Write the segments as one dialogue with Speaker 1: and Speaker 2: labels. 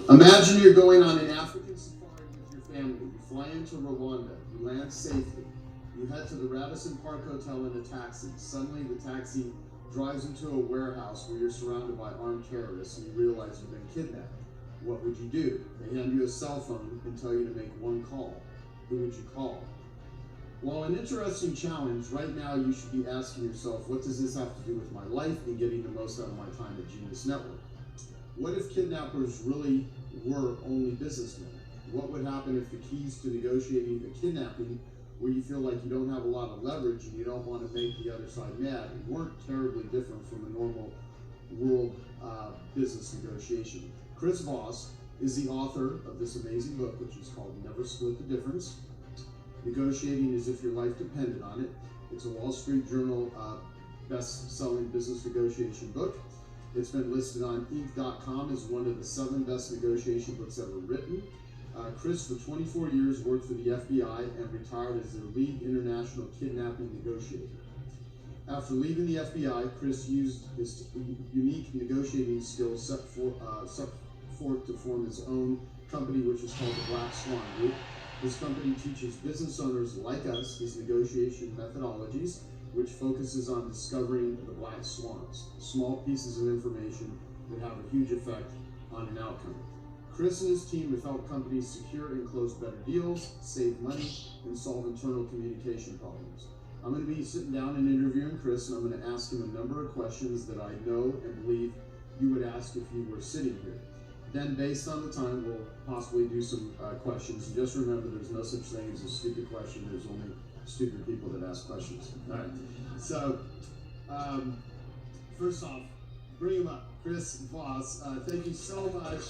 Speaker 1: Imagine you're going on an African safari with your family. You fly into Rwanda. You land safely. You head to the Radisson Park Hotel in a taxi. Suddenly, the taxi drives into a warehouse where you're surrounded by armed terrorists and you realize you've been kidnapped. What would you do? They hand you a cell phone and tell you to make one call. Who would you call? While an interesting challenge, right now you should be asking yourself, what does this have to do with my life and getting the most out of my time at Genius Network? What if kidnappers really were only businessmen? What would happen if the keys to negotiating a kidnapping, where you feel like you don't have a lot of leverage and you don't want to make the other side mad, weren't terribly different from a normal world business negotiation? Chris Voss is the author of this amazing book, which is called Never Split the Difference. Negotiating as if your life depended on it. It's a Wall Street Journal best-selling business negotiation book. It's been listed on Inc.com as one of the 7 best negotiation books ever written. Chris, for 24 years, worked for the FBI and retired as their lead international kidnapping negotiator. After leaving the FBI, Chris used his unique negotiating skills set forth to form his own company, which is called the Black Swan Group. This company teaches business owners like us his negotiation methodologies, which focuses on discovering the black swans, small pieces of information that have a huge effect on an outcome. Chris and his team have helped companies secure and close better deals, save money, and solve internal communication problems. I'm going to be sitting down and interviewing Chris, and I'm going to ask him a number of questions that I know and believe you would ask if you were sitting here. Then, based on the time, we'll possibly do some questions. And just remember, there's no such thing as a stupid question. There's only stupid people that ask questions. All right. So, first off, bring him up. Chris Voss, thank you so much.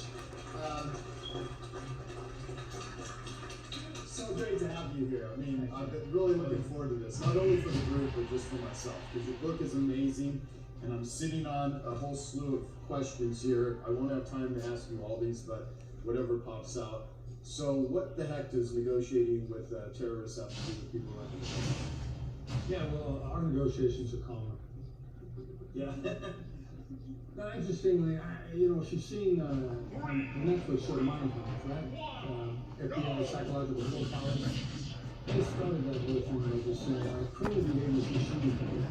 Speaker 1: So great to have you here. I mean, I've been really looking forward to this, not only for the group, but just for myself, because your book is amazing. And I'm sitting on a whole slew of questions here. I won't have time to ask you all these, but whatever pops out. So what the heck does negotiating with terrorists have to do with people like you?
Speaker 2: Yeah, well, our negotiations are calmer.
Speaker 1: Yeah.
Speaker 2: Now, interestingly, she's seen on Netflix show Mindhunters, right? FBI psychological profiling. They started that whole thing by just saying, I created this machine code.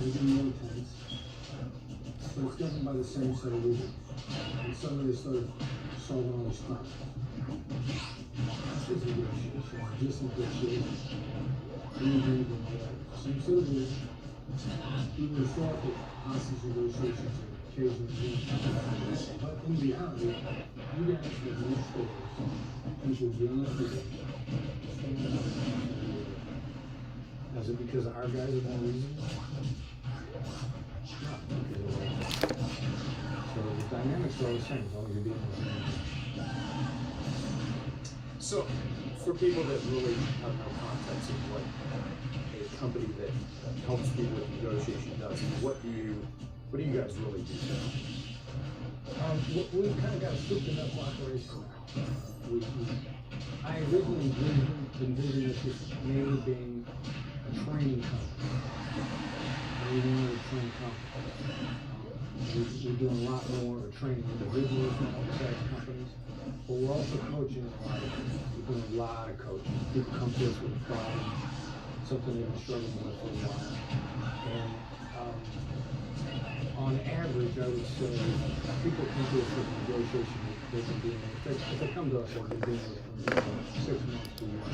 Speaker 2: It's really tense, but it's governed by the same set of rules. And suddenly they started solving all this crime. This is negotiation, just negotiation. Same set of rules. We would have thought that hostage negotiations are occasionally doing, but in reality, you guys have no stories. People dealing with it. Is it because our guys are more reasonable? No. So the dynamics are all the same as long as you're dealing with them.
Speaker 1: So, for people that really have no context of what a company that helps people with negotiation does, what do you guys really do?
Speaker 2: We kind of got a souped-up operation now. I originally envisioned this as mainly being a training company. We wanted a training company. We're doing a lot more training individuals and outside companies, but we're also coaching a lot of people. We're doing a lot of coaching. People come to us with a problem, something they've been struggling with for a while. And on average, I would say people come to us with a negotiation that they've been dealing with. If they come to us, they've been dealing with it for 6 months to a year.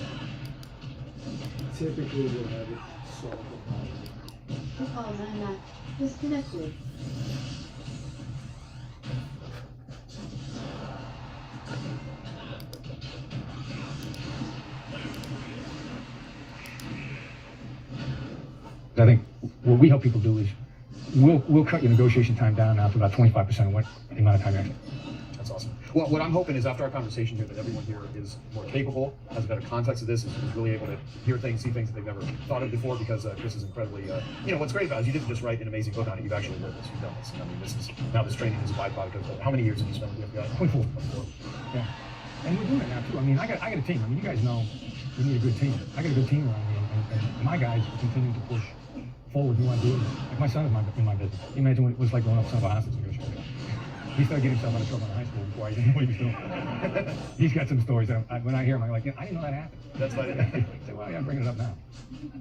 Speaker 2: Typically, we'll have it solved the problem.
Speaker 3: Because I'm not disconnected.
Speaker 4: I think what we help people do is we'll cut your negotiation time down now to about 25% of what the amount of time you have.
Speaker 5: That's awesome. Well, what I'm hoping is after our conversation here that everyone here is more capable, has a better context of this, is really able to hear things, see things that they've never thought of before, because Chris is incredibly, what's great about it is you didn't just write an amazing book on it, you've actually lived this, you've done this. And I mean, this training is a byproduct of, how many years have you spent with the FBI?
Speaker 4: 24. Yeah. And we're doing it now too. I mean, I got a team. I mean, you guys know we need a good team. I got a good team around me, and my guys are continuing to push forward new ideas. Like my son is in my business. You imagine what it was like growing up son of a hostage negotiator. He started getting himself out of trouble in high school before I even knew what he was doing. He's got some stories that when I hear him, I'm like, yeah, I didn't know that happened.
Speaker 5: That's funny.
Speaker 4: I say, well, yeah, I'm bringing it up now.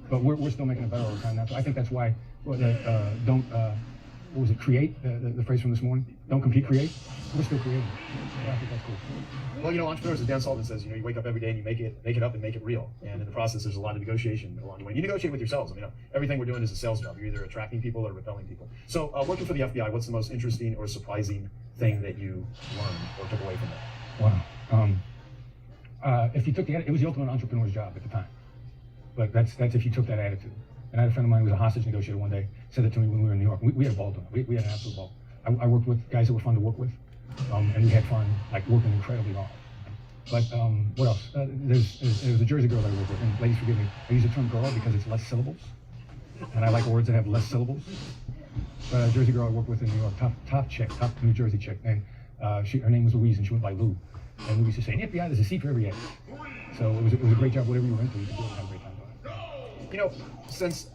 Speaker 4: But we're still making it better over time now. So I think that's why don't, what was it, create, the phrase from this morning? Don't compete, create. We're still creating. So I think that's cool.
Speaker 5: Well, you know, entrepreneurs, as Dan Sullivan says, you know, you wake up every day and you make it up and make it real. And in the process, there's a lot of negotiation along the way. You negotiate with yourselves. I mean, everything we're doing is a sales job. You're either attracting people or repelling people. So, working for the FBI, what's the most interesting or surprising thing that you learned or took away from it?
Speaker 4: Wow. If you took it was the ultimate entrepreneur's job at the time. But that's if you took that attitude. And I had a friend of mine who was a hostage negotiator one day, said that to me when we were in New York. We had a ball doing it. We had an absolute ball. I worked with guys that were fun to work with, and we had fun, like, working incredibly hard. But what else? There's a Jersey girl that I worked with, and ladies forgive me, I use the term girl because it's less syllables, and I like words that have less syllables. But a Jersey girl I worked with in New York, top New Jersey chick, and her name was Louise, and she went by Lou. And we used to say, in the FBI, there's a seat for every A. So it was a great job, whatever you were into, you could do it and have a great time doing it.
Speaker 5: You know, since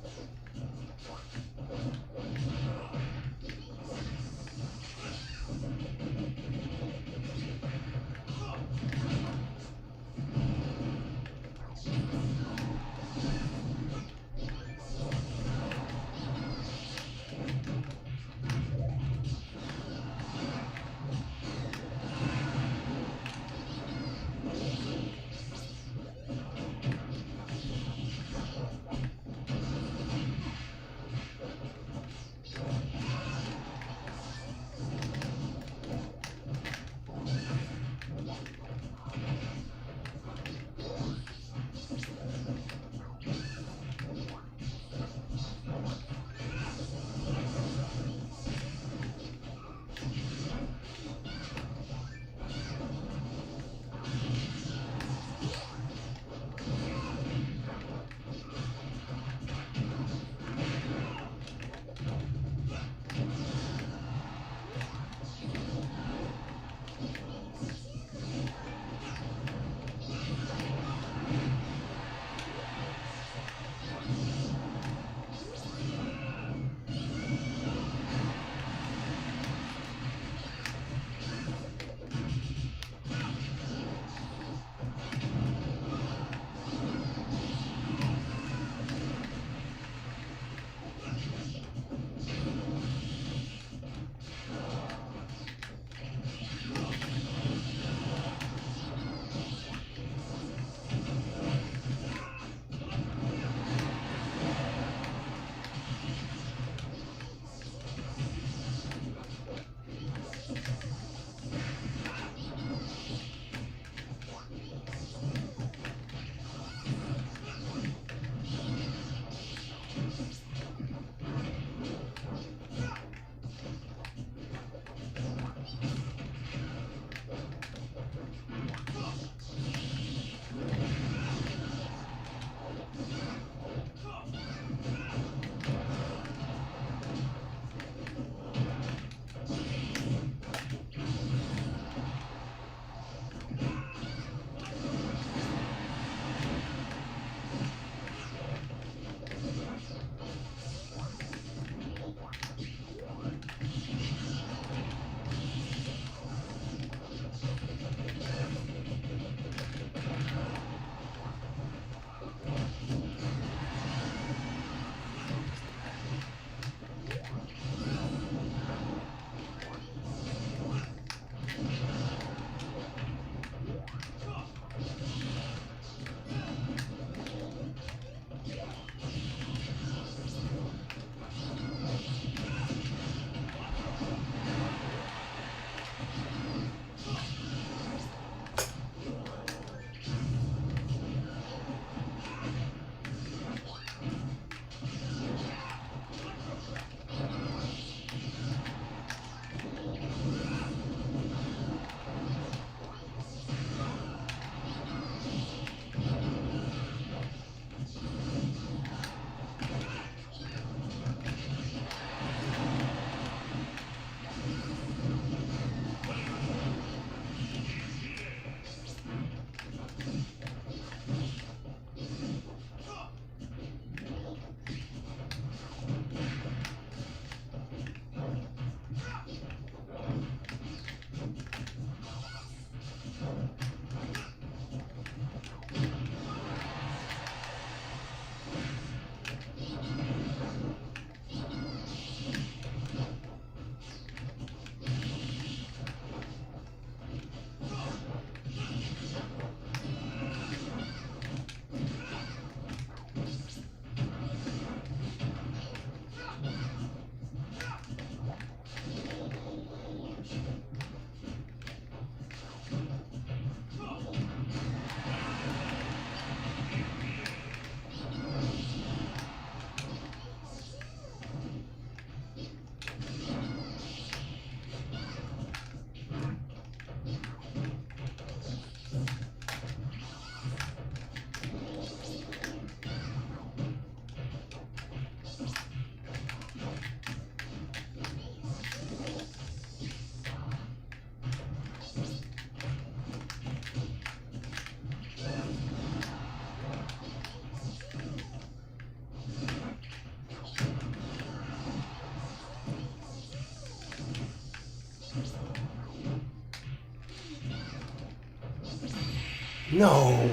Speaker 6: No.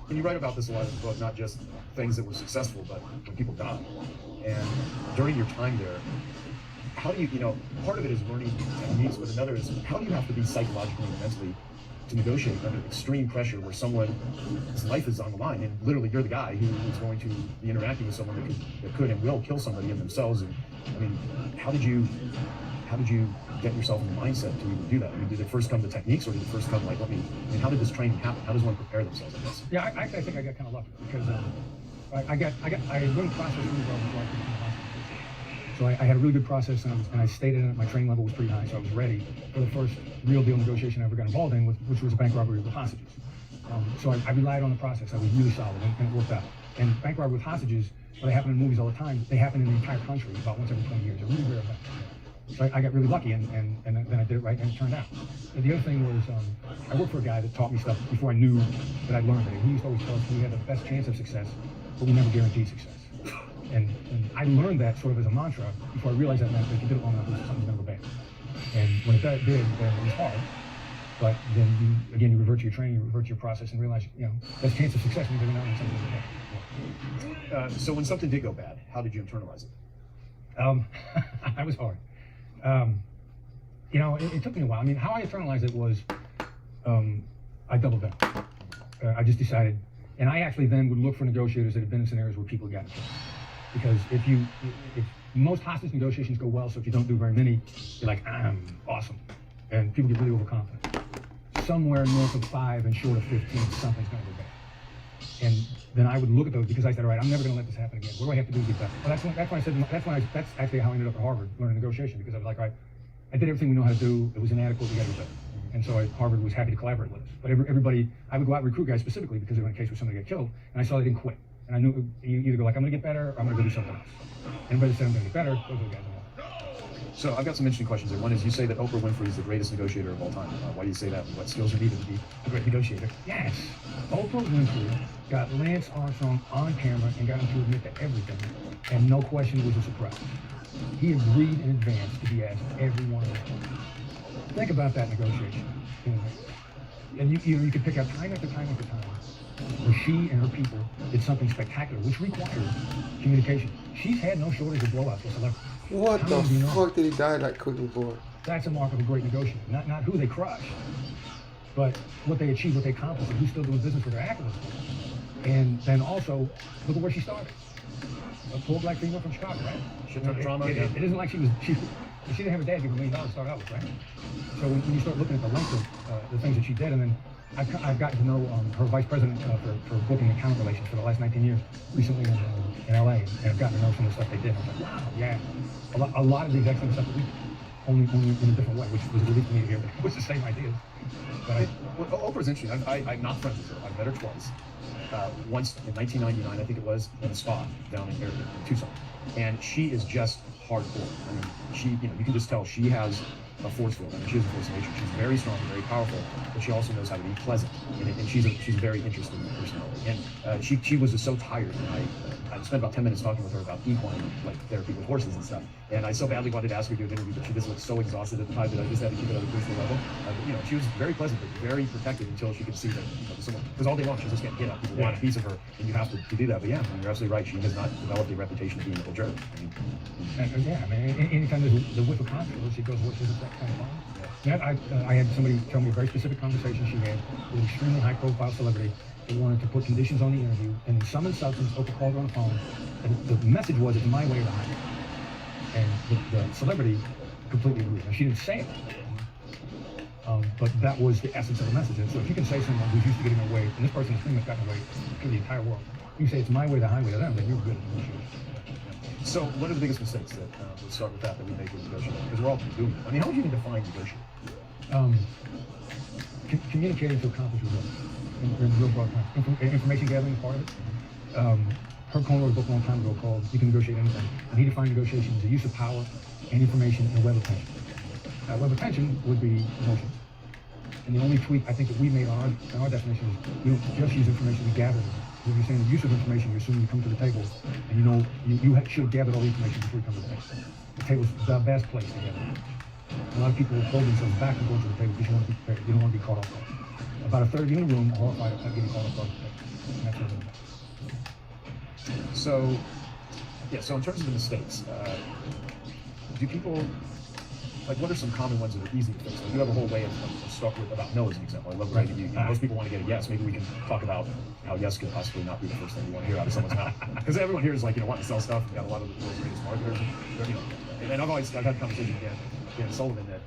Speaker 5: And you write about this a lot in the book, not just things that were successful, but when people die. And during your time there, how do you, part of it is learning techniques, but another is how do you have to be psychologically and mentally to negotiate under extreme pressure where someone's life is on the line, and literally you're the guy who is going to be interacting with someone that could and will kill somebody in themselves. And I mean, how did you get yourself in the mindset to even do that? I mean, did it first come to techniques, or did it first come like, how did this training happen? How does one prepare themselves, I guess?
Speaker 4: Yeah, I think I got kind of lucky because I learned process really well before I could become a hospital. So I had a really good process, and I stayed in it. My training level was pretty high, so I was ready for the first real deal negotiation I ever got involved in, which was a bank robbery with hostages. So I relied on the process. I was really solid, and it worked out. And bank robbery with hostages, well, they happen in movies all the time. They happen in the entire country about once every 20 years. They're really rare events. So I got really lucky, and then I did it right, and it turned out. And the other thing was, I worked for a guy that taught me stuff before I knew that I'd learned it. He used to always tell us we had the best chance of success, but we never guaranteed success. And I learned that sort of as a mantra before I realized that meant that if you did it long enough, something's gonna go bad. And when it did, then it was hard. But then you revert to your training, you revert to your process, and realize, best chance of success means every now and then something's gonna go bad.
Speaker 5: So when something did go bad, how did you internalize it?
Speaker 4: That was hard. It took me a while. I mean, how I internalized it was, I doubled down. I just decided, and I actually then would look for negotiators that had been in scenarios where people got killed. Because if most hostage negotiations go well, so if you don't do very many, you're like, I'm awesome. And people get really overconfident. Somewhere north of 5 and short of 15, something's gonna go bad. And then I would look at those because I said, all right, I'm never gonna let this happen again. What do I have to do to get better? Well, that's actually how I ended up at Harvard learning negotiation, because I was like, all right, I did everything we know how to do. It was inadequate, we gotta get better. And so Harvard was happy to collaborate with us. But everybody, I would go out and recruit guys specifically because they were in a case where somebody got killed, and I saw they didn't quit. And I knew you either go like, I'm gonna get better, or I'm gonna go do something else. Anybody that said I'm gonna get better, those are the guys I want.
Speaker 5: So I've got some interesting questions here. One is, you say that Oprah Winfrey is the greatest negotiator of all time. Why do you say that? What skills are needed to be a great negotiator?
Speaker 4: Yes, Oprah Winfrey got Lance Armstrong on camera and got him to admit to everything, and no question was a surprise. He agreed in advance to be asked every one of those questions. Think about that negotiation. And you could pick out time after time after time where she and her people did something spectacular, which required communication. She's had no shortage of blowouts with celebrities.
Speaker 6: What the fuck did he die that quickly for?
Speaker 4: That's a mark of a great negotiator. Not who they crushed, but what they achieved, what they accomplished, and who's still doing business with their activists. And then also, look at where she started. A poor black female from Chicago, right?
Speaker 5: Shit ton of drama.
Speaker 4: It isn't like she didn't have a dad give her $1 million to start out with, right? So when you start looking at the length of the things that she did, and then I've gotten to know her vice president for booking and account relations for the last 19 years, recently in LA, and I've gotten to know some of the stuff they did. I was like, wow, yeah, a lot of the exact same stuff that we did, only in a different way, which was a relief to me to hear. It was the same ideas. But
Speaker 5: Oprah's interesting. I'm not friends with her. I've met her twice. Once in 1999, I think it was, in a spa down in Tucson, and she is just hardcore. I mean, you can just tell she has a force field. I mean, she has a force of nature. She's very strong, very powerful, but she also knows how to be pleasant. And she's a very interesting personality. And she was just so tired. And I spent about 10 minutes talking with her about equine therapy with horses and stuff. And I so badly wanted to ask her to do an interview, but she just looked so exhausted at the time that I just had to keep it at a personal level. But, she was very pleasant, but very protective until she could see that, because all day long she's just getting hit up. People want a piece of her, and you have to do that. But yeah, you're absolutely right. She has not developed a reputation of being a jerk.
Speaker 4: Anytime there's the whiff of controversy, it goes, what's this kind of fun? Yeah, I had somebody tell me a very specific conversation she had with an extremely high-profile celebrity that wanted to put conditions on the interview, and in sum and substance, Oprah called her on the phone, and the message was, it's my way or the highway. And the celebrity completely agreed. Now, she didn't say it, but that was the essence of the message. And so if you can say someone who's used to getting away, and this person has pretty much gotten away to the entire world, you say it's my way or the highway to them, then you're good at negotiating.
Speaker 5: So what are the biggest mistakes that, let's start with that we make with negotiating? Because we're all doing it. I mean, how would you even define negotiating?
Speaker 4: Communicating to accomplish results in real broad terms. Information gathering is part of it. Herb Cohen wrote a book a long time ago called You Can Negotiate Anything. And he defined negotiation as the use of power and information in a web of tension. Web of tension would be emotions. And the only tweak I think that we made on our definition is you don't just use information, you gather it. If you're saying the use of information, you're assuming you come to the table and you should have gathered all the information before you come to the table. The table's the best place to gather it. A lot of people will hold themselves back and go to the table because you want to be prepared. You don't want to be caught off guard. About a third of you in the room are horrified of getting caught off guard. And that's what it is.
Speaker 5: So in terms of the mistakes, do people, what are some common ones that are easy to fix? You have a whole way of stuff about no as an example. I love the way that most people want to get a yes. Maybe we can talk about how yes could possibly not be the first thing you want to hear out of someone's mouth. Because everyone here is wanting to sell stuff. We've got a lot of the world's greatest marketers. And I've had conversations with Dan Sullivan that,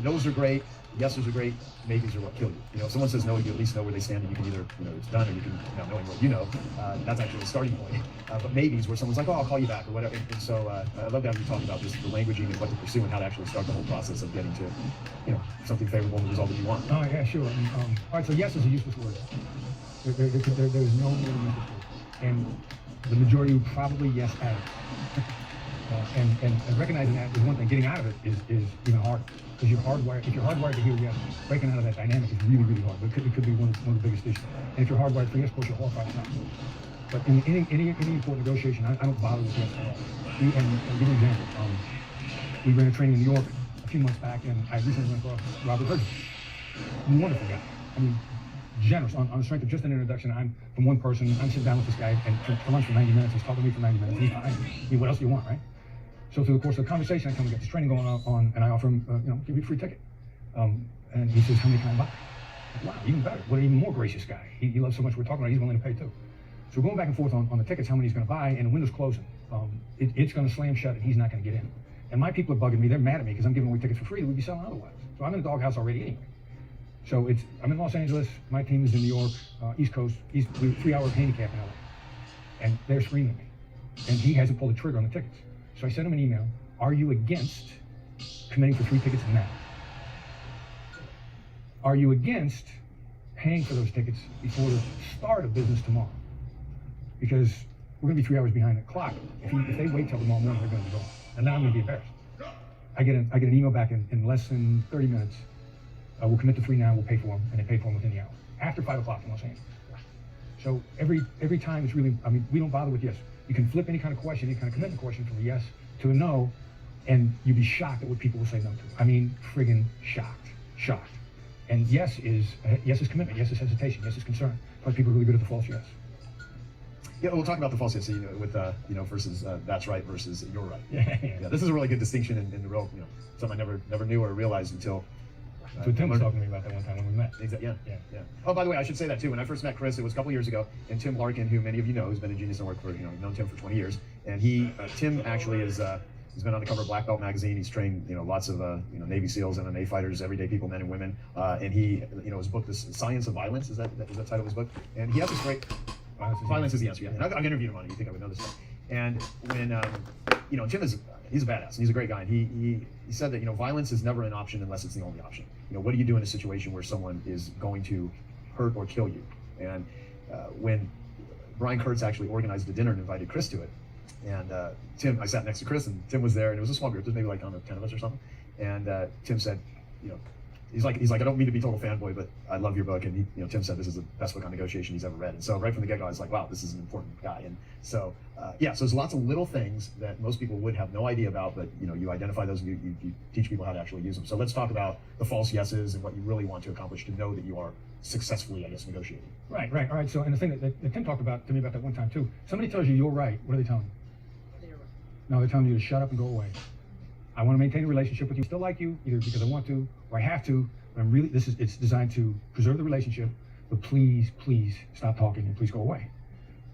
Speaker 5: no's are great, yeses are great, maybes are what kill you. If someone says no, you at least know where they stand, and you can either, it's done, or you can, knowing what that's actually the starting point. But maybes, where someone's like, oh, I'll call you back, or whatever. And so I love that you talk about just the languaging and what to pursue and how to actually start the whole process of getting to, something favorable and the result that you want.
Speaker 4: Oh, yeah, sure. All right, so yes is a useless word. There's no real useless word. And the majority would probably yes at it. And recognizing that is one thing. Getting out of it is even harder. Because if you're hardwired to hear yes, breaking out of that dynamic is really, really hard. But it could be one of the biggest issues. And if you're hardwired for yes, of course you're horrified not. But in any important negotiation, I don't bother with yes at all. And I'll give you an example. We ran a training in New York a few months back, and I recently went across Robert Burgess. Wonderful guy. I mean, generous. On the strength of just an introduction, I'm from one person. I'm sitting down with this guy and for lunch for 90 minutes. He's talking to me for 90 minutes. He's fine. I mean, what else do you want, right? So through the course of the conversation, I come and get this training going on, and I offer him, give you a free ticket. And he says, how many can I buy? Wow, even better. What an even more gracious guy. He loves so much we're talking about, he's willing to pay too. So we're going back and forth on the tickets, how many he's going to buy, and the window's closing. It's going to slam shut, and he's not going to get in. And my people are bugging me. They're mad at me because I'm giving away tickets for free that we'd be selling otherwise. So I'm in the doghouse already anyway. So I'm in Los Angeles. My team is in New York, East Coast. We're 3 hours handicap in LA. And they're screaming at me. And he hasn't pulled the trigger on the tickets. So I sent him an email. Are you against committing for 3 tickets now? are you against paying for those tickets before the start of business tomorrow? Because we're going to be 3 hours behind the clock. If they wait till tomorrow morning, they're going to be gone. And then I'm going to be embarrassed. I get an email back in less than 30 minutes. We'll commit to 3 now, we'll pay for them, and they pay for them within the hour. After 5 o'clock in Los Angeles. So every time it's really, I mean, we don't bother with yes. You can flip any kind of question, any kind of commitment question from a yes to a no, and you'd be shocked at what people will say no to. I mean, friggin' shocked. And yes is commitment, yes is hesitation, yes is concern. Plus people are really good at the false yes.
Speaker 5: Yeah, we'll talk about the false yes with versus that's right versus you're right.
Speaker 4: Yeah.
Speaker 5: This is a really good distinction and the real, something I never knew or realized until.
Speaker 4: So Tim was talking to me about that one time when we met.
Speaker 5: Exactly. Yeah. Oh, by the way, I should say that too. When I first met Chris, it was a couple years ago, and Tim Larkin, who many of you know, who's been in Genius Network for, you've known Tim for 20 years, and Tim actually is. He's been on the cover of Black Belt magazine. He's trained, lots of, Navy SEALs, MMA fighters, everyday people, men and women. And he, his book, "The Science of Violence," is that the title of his book? And he has this great. Violence is the answer. Yeah. And I've interviewed him on it. You think I would know this stuff? And when, Tim he's a badass and he's a great guy. And he said that violence is never an option unless it's the only option. What do you do in a situation where someone is going to hurt or kill you? And when Brian Kurtz actually organized a dinner and invited Chris to it, and Tim, I sat next to Chris and Tim was there, and it was a small group. There's maybe like 10 of us or something. And Tim said, he's like, I don't mean to be total fanboy, but I love your book. And Tim said this is the best book on negotiation he's ever read. And so right from the get-go, I was like, wow, this is an important guy. And so, so there's lots of little things that most people would have no idea about, but you identify those and you teach people how to actually use them. So let's talk about the false yeses and what you really want to accomplish to know that you are successfully, negotiating.
Speaker 4: Right. All right. So, and the thing that Tim talked about to me about that one time too, somebody tells you you're right, what are they telling you? No, they're telling you to shut up and go away. I want to maintain a relationship with you, still like you, either because I want to or I have to. But I'm really, it's designed to preserve the relationship, but please stop talking and please go away.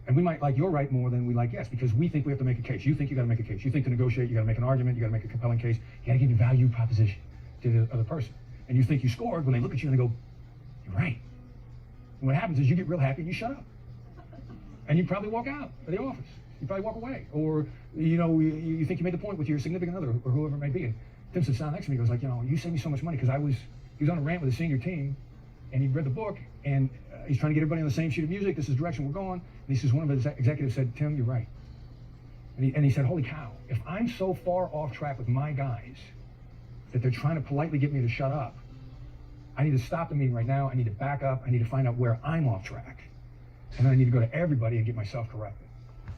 Speaker 4: And we might like you're right more than we like yes, because we think we have to make a case. You think you got to make a case. You think to negotiate, you got to make an argument, you got to make a compelling case. You got to give a value proposition to the other person. And you think you scored when they look at you and they go, you're right. And what happens is you get real happy and you shut up. And you probably walk out of the office. You probably walk away. Or, you think you made the point with your significant other or whoever it may be. And Tim sits down next to me and goes like, you saved me so much money because he was on a rant with the senior team and he'd read the book and he's trying to get everybody on the same sheet of music. This is the direction we're going. And he says, one of his executives said, Tim, you're right. And he said, holy cow, if I'm so far off track with my guys that they're trying to politely get me to shut up, I need to stop the meeting right now. I need to back up. I need to find out where I'm off track. And then I need to go to everybody and get myself corrected.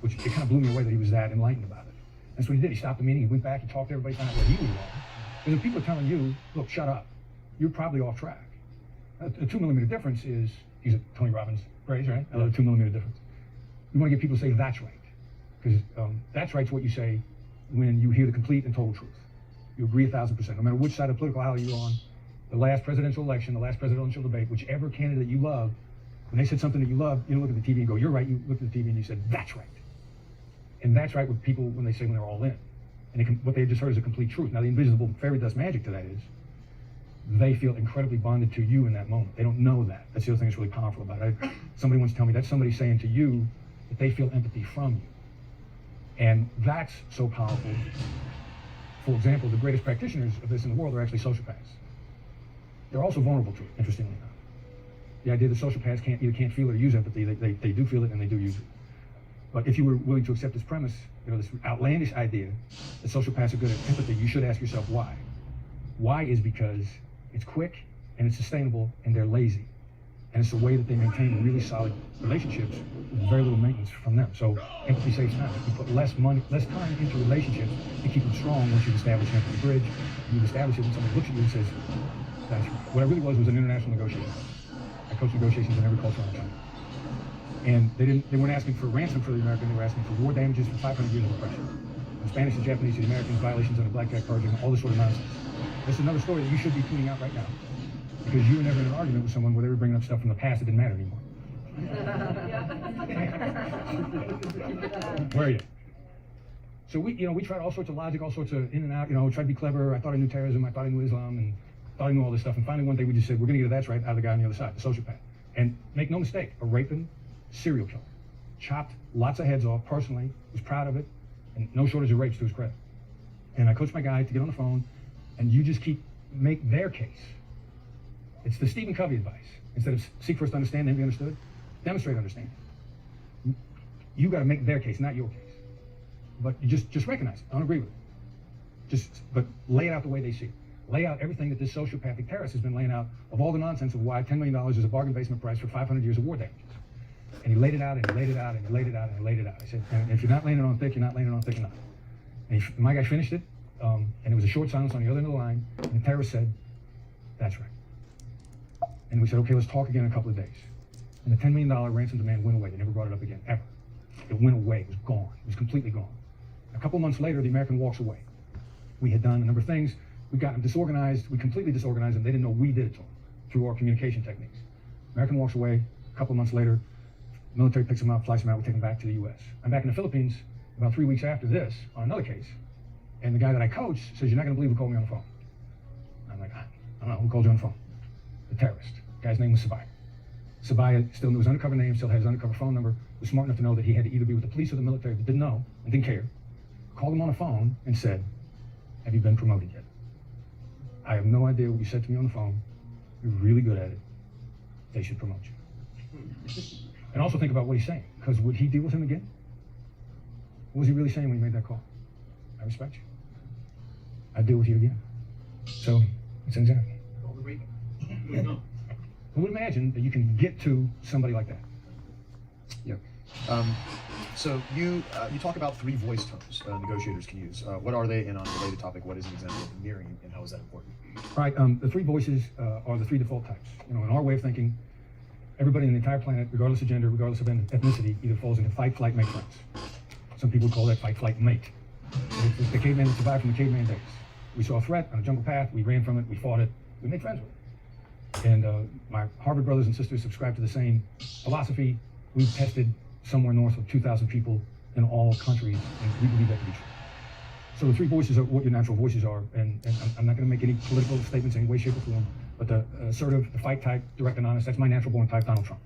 Speaker 4: Which it kind of blew me away that he was that enlightened about it. That's what he did. He stopped the meeting, he went back, he talked to everybody, found out where he was wrong. Because if people are telling you, look, shut up, you're probably off track. A 2 millimeter difference is, use a Tony Robbins phrase, right? A 2 millimeter difference. You want to get people to say that's right. Because that's right's what you say when you hear the complete and total truth. You agree 1,000%. No matter which side of the political aisle you're on, the last presidential election, the last presidential debate, whichever candidate you love, when they said something that you love, you don't look at the TV and go, you're right. You look at the TV and you said, that's right. And that's right with people when they say when they're all in. And what they just heard is a complete truth. Now, the invisible fairy dust magic to that is they feel incredibly bonded to you in that moment. They don't know that. That's the other thing that's really powerful about it. Somebody once told me that's somebody saying to you that they feel empathy from you. And that's so powerful. For example, the greatest practitioners of this in the world are actually sociopaths. They're also vulnerable to it, interestingly enough. The idea that sociopaths either can't feel or use empathy, they do feel it and they do use it. But if you were willing to accept this premise, this outlandish idea that sociopaths are good at empathy, you should ask yourself why. Why is because it's quick and it's sustainable and they're lazy. And it's a way that they maintain really solid relationships with very little maintenance from them. So empathy saves time. You put less time into relationships to keep them strong once you've established an empathy bridge. You've established it when somebody looks at you and says, that's right. What I really was an international negotiator. I coached negotiations in every culture on the planet. And they weren't asking for ransom for the American, they were asking for war damages for 500 years of oppression. From Spanish and Japanese to the Americans, violations under blackjack purging, all this sort of nonsense. This is another story that you should be tuning out right now. Because you were never in an argument with someone where they were bringing up stuff from the past that didn't matter anymore. Where are you? So we tried all sorts of logic, all sorts of in and out, tried to be clever. I thought I knew terrorism, I thought I knew Islam, and thought I knew all this stuff. And finally one day we just said, we're gonna get a that's right out of the guy on the other side, the sociopath. And make no mistake, a raping serial killer. Chopped lots of heads off personally, was proud of it, and no shortage of rapes to his credit. And I coached my guy to get on the phone, and you just make their case. It's the Stephen Covey advice. Instead of seek first to understand, then be understood, demonstrate understanding. You got to make their case, not your case. But you just recognize it. I don't agree with it. But lay it out the way they see it. Lay out everything that this sociopathic terrorist has been laying out of all the nonsense of why $10 million is a bargain basement price for 500 years of war damages. And he laid it out, and he laid it out, and he laid it out, and he laid it out. I said, and if you're not laying it on thick, you're not laying it on thick enough. And my guy finished it, and it was a short silence on the other end of the line, and the terrorist said, that's right. And we said, okay, let's talk again in a couple of days. And the $10 million ransom demand went away. They never brought it up again, ever. It went away. It was gone. It was completely gone. A couple of months later, the American walks away. We had done a number of things. We got them disorganized. We completely disorganized them. They didn't know we did it to them through our communication techniques. American walks away. A couple of months later, military picks them up, flies them out. We take them back to the U.S. I'm back in the Philippines about 3 weeks after this on another case. And the guy that I coach says, you're not going to believe who called me on the phone. I'm like, I don't know. Who called you on the phone? The terrorist. The guy's name was Sabaya. Sabaya still knew his undercover name, still had his undercover phone number, was smart enough to know that he had to either be with the police or the military, but didn't know and didn't care. Called him on the phone and said, have you been promoted yet? I have no idea what you said to me on the phone. You're really good at it. They should promote you. And also think about what he's saying, because would he deal with him again? What was he really saying when he made that call? I respect you. I'd deal with you again. So, it's in Zen. Who would imagine that you can get to somebody like that?
Speaker 5: Yeah. So you talk about 3 voice tones negotiators can use. What are they? And on a related topic, what is an example of mirroring, and how is that important?
Speaker 4: Right. The 3 voices are the 3 default types. In our way of thinking, everybody on the entire planet, regardless of gender, regardless of ethnicity, either falls into fight, flight, make friends. Some people call that fight, flight, mate. It's the caveman that survived from the caveman days. We saw a threat on a jungle path. We ran from it. We fought it. We made friends with it. And my Harvard brothers and sisters subscribe to the same philosophy. We've tested somewhere north of 2,000 people in all countries, and we believe that to be true. So the 3 voices are what your natural voices are, and I'm not going to make any political statements in any way, shape, or form, but the assertive, the fight type, direct and honest, that's my natural born type, Donald Trump.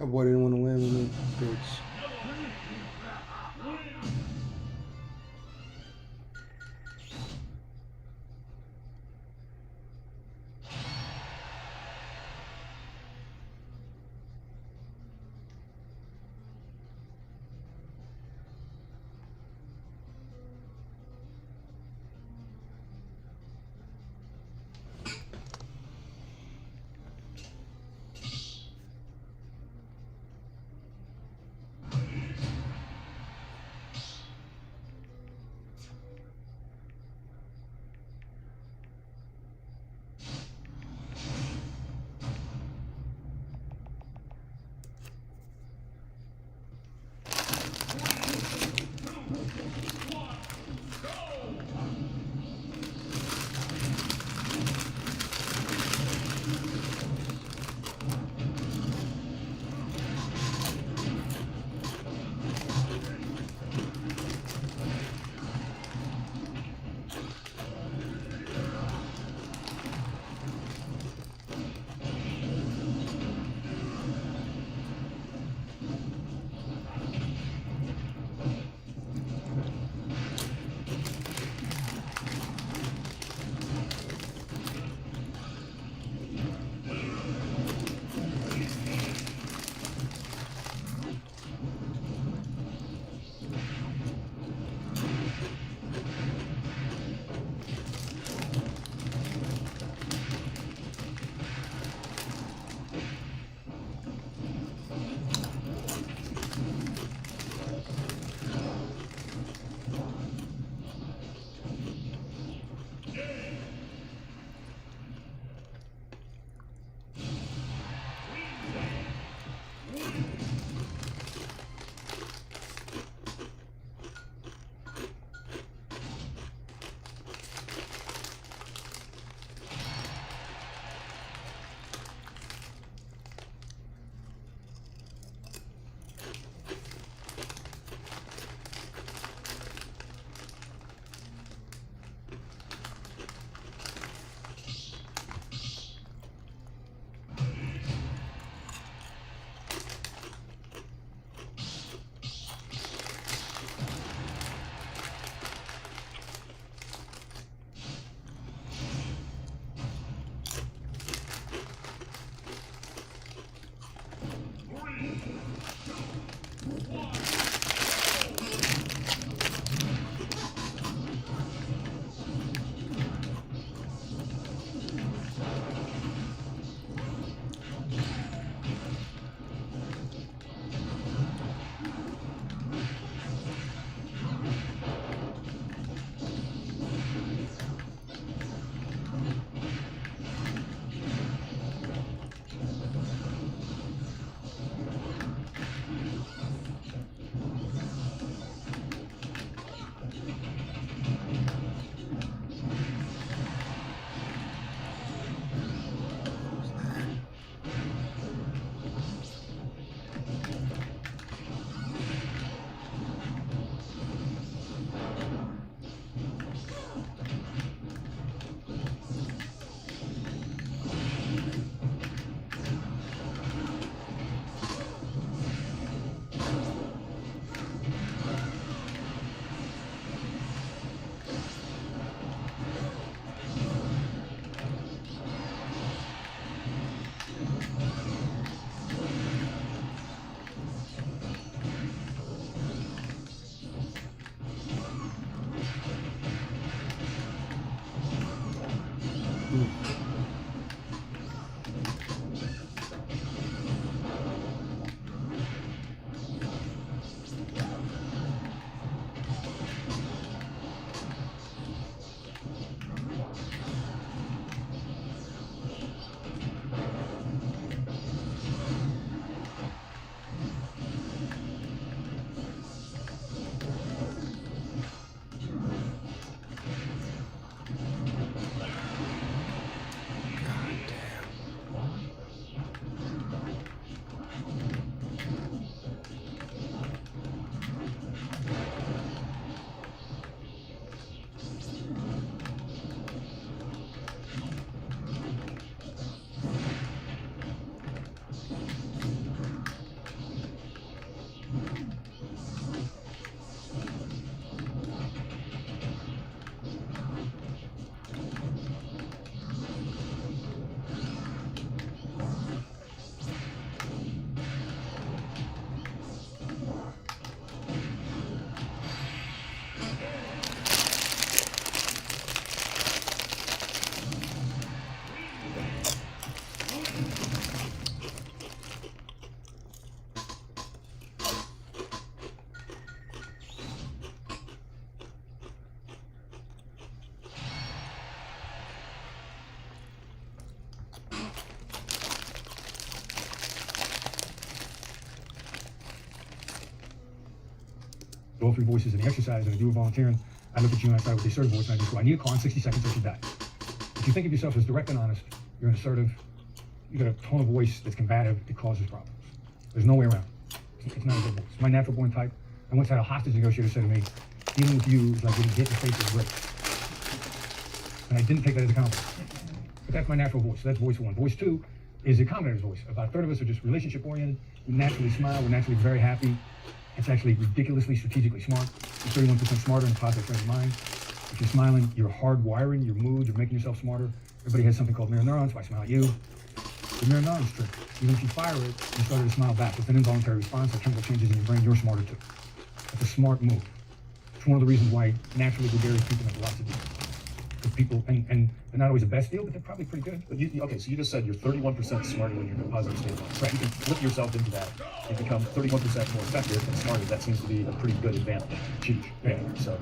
Speaker 6: That boy didn't want to win with me, bitch.
Speaker 4: all three voices in the exercise and I do a volunteering, I look at you and I start with the assertive voice and I just go, I need a call in 60 seconds or she dies. If you think of yourself as direct and honest, you're an assertive, you got a tone of voice that's combative, it causes problems. There's no way around it. It's not a good voice. My natural born type, I once had a hostage negotiator say to me, dealing with you is like getting hit in the face with bricks. And I didn't take that as a compliment. But that's my natural voice. So that's voice one. Voice two is the accommodator's voice. About a third of us are just relationship oriented. We naturally smile. We're naturally very happy. It's actually ridiculously strategically smart. You're 31% smarter in a positive frame of mind. If you're smiling, you're hardwiring your mood. You're making yourself smarter. Everybody has something called mirror neurons. If I smile at you, the mirror neurons trigger. Even if you fire it, you start to smile back. It's an involuntary response. The chemical changes in your brain. You're smarter too. It's a smart move. It's one of the reasons why naturally gregarious people make lots of deals. Because people, and they're not always the best deal, but they're probably pretty good.
Speaker 5: But okay, so you just said you're 31% smarter when you're in a positive state of mind. Right. You can flip yourself into that and become 31% more effective and smarter. That seems to be a pretty good advantage.
Speaker 4: Huge.
Speaker 5: Yeah. So,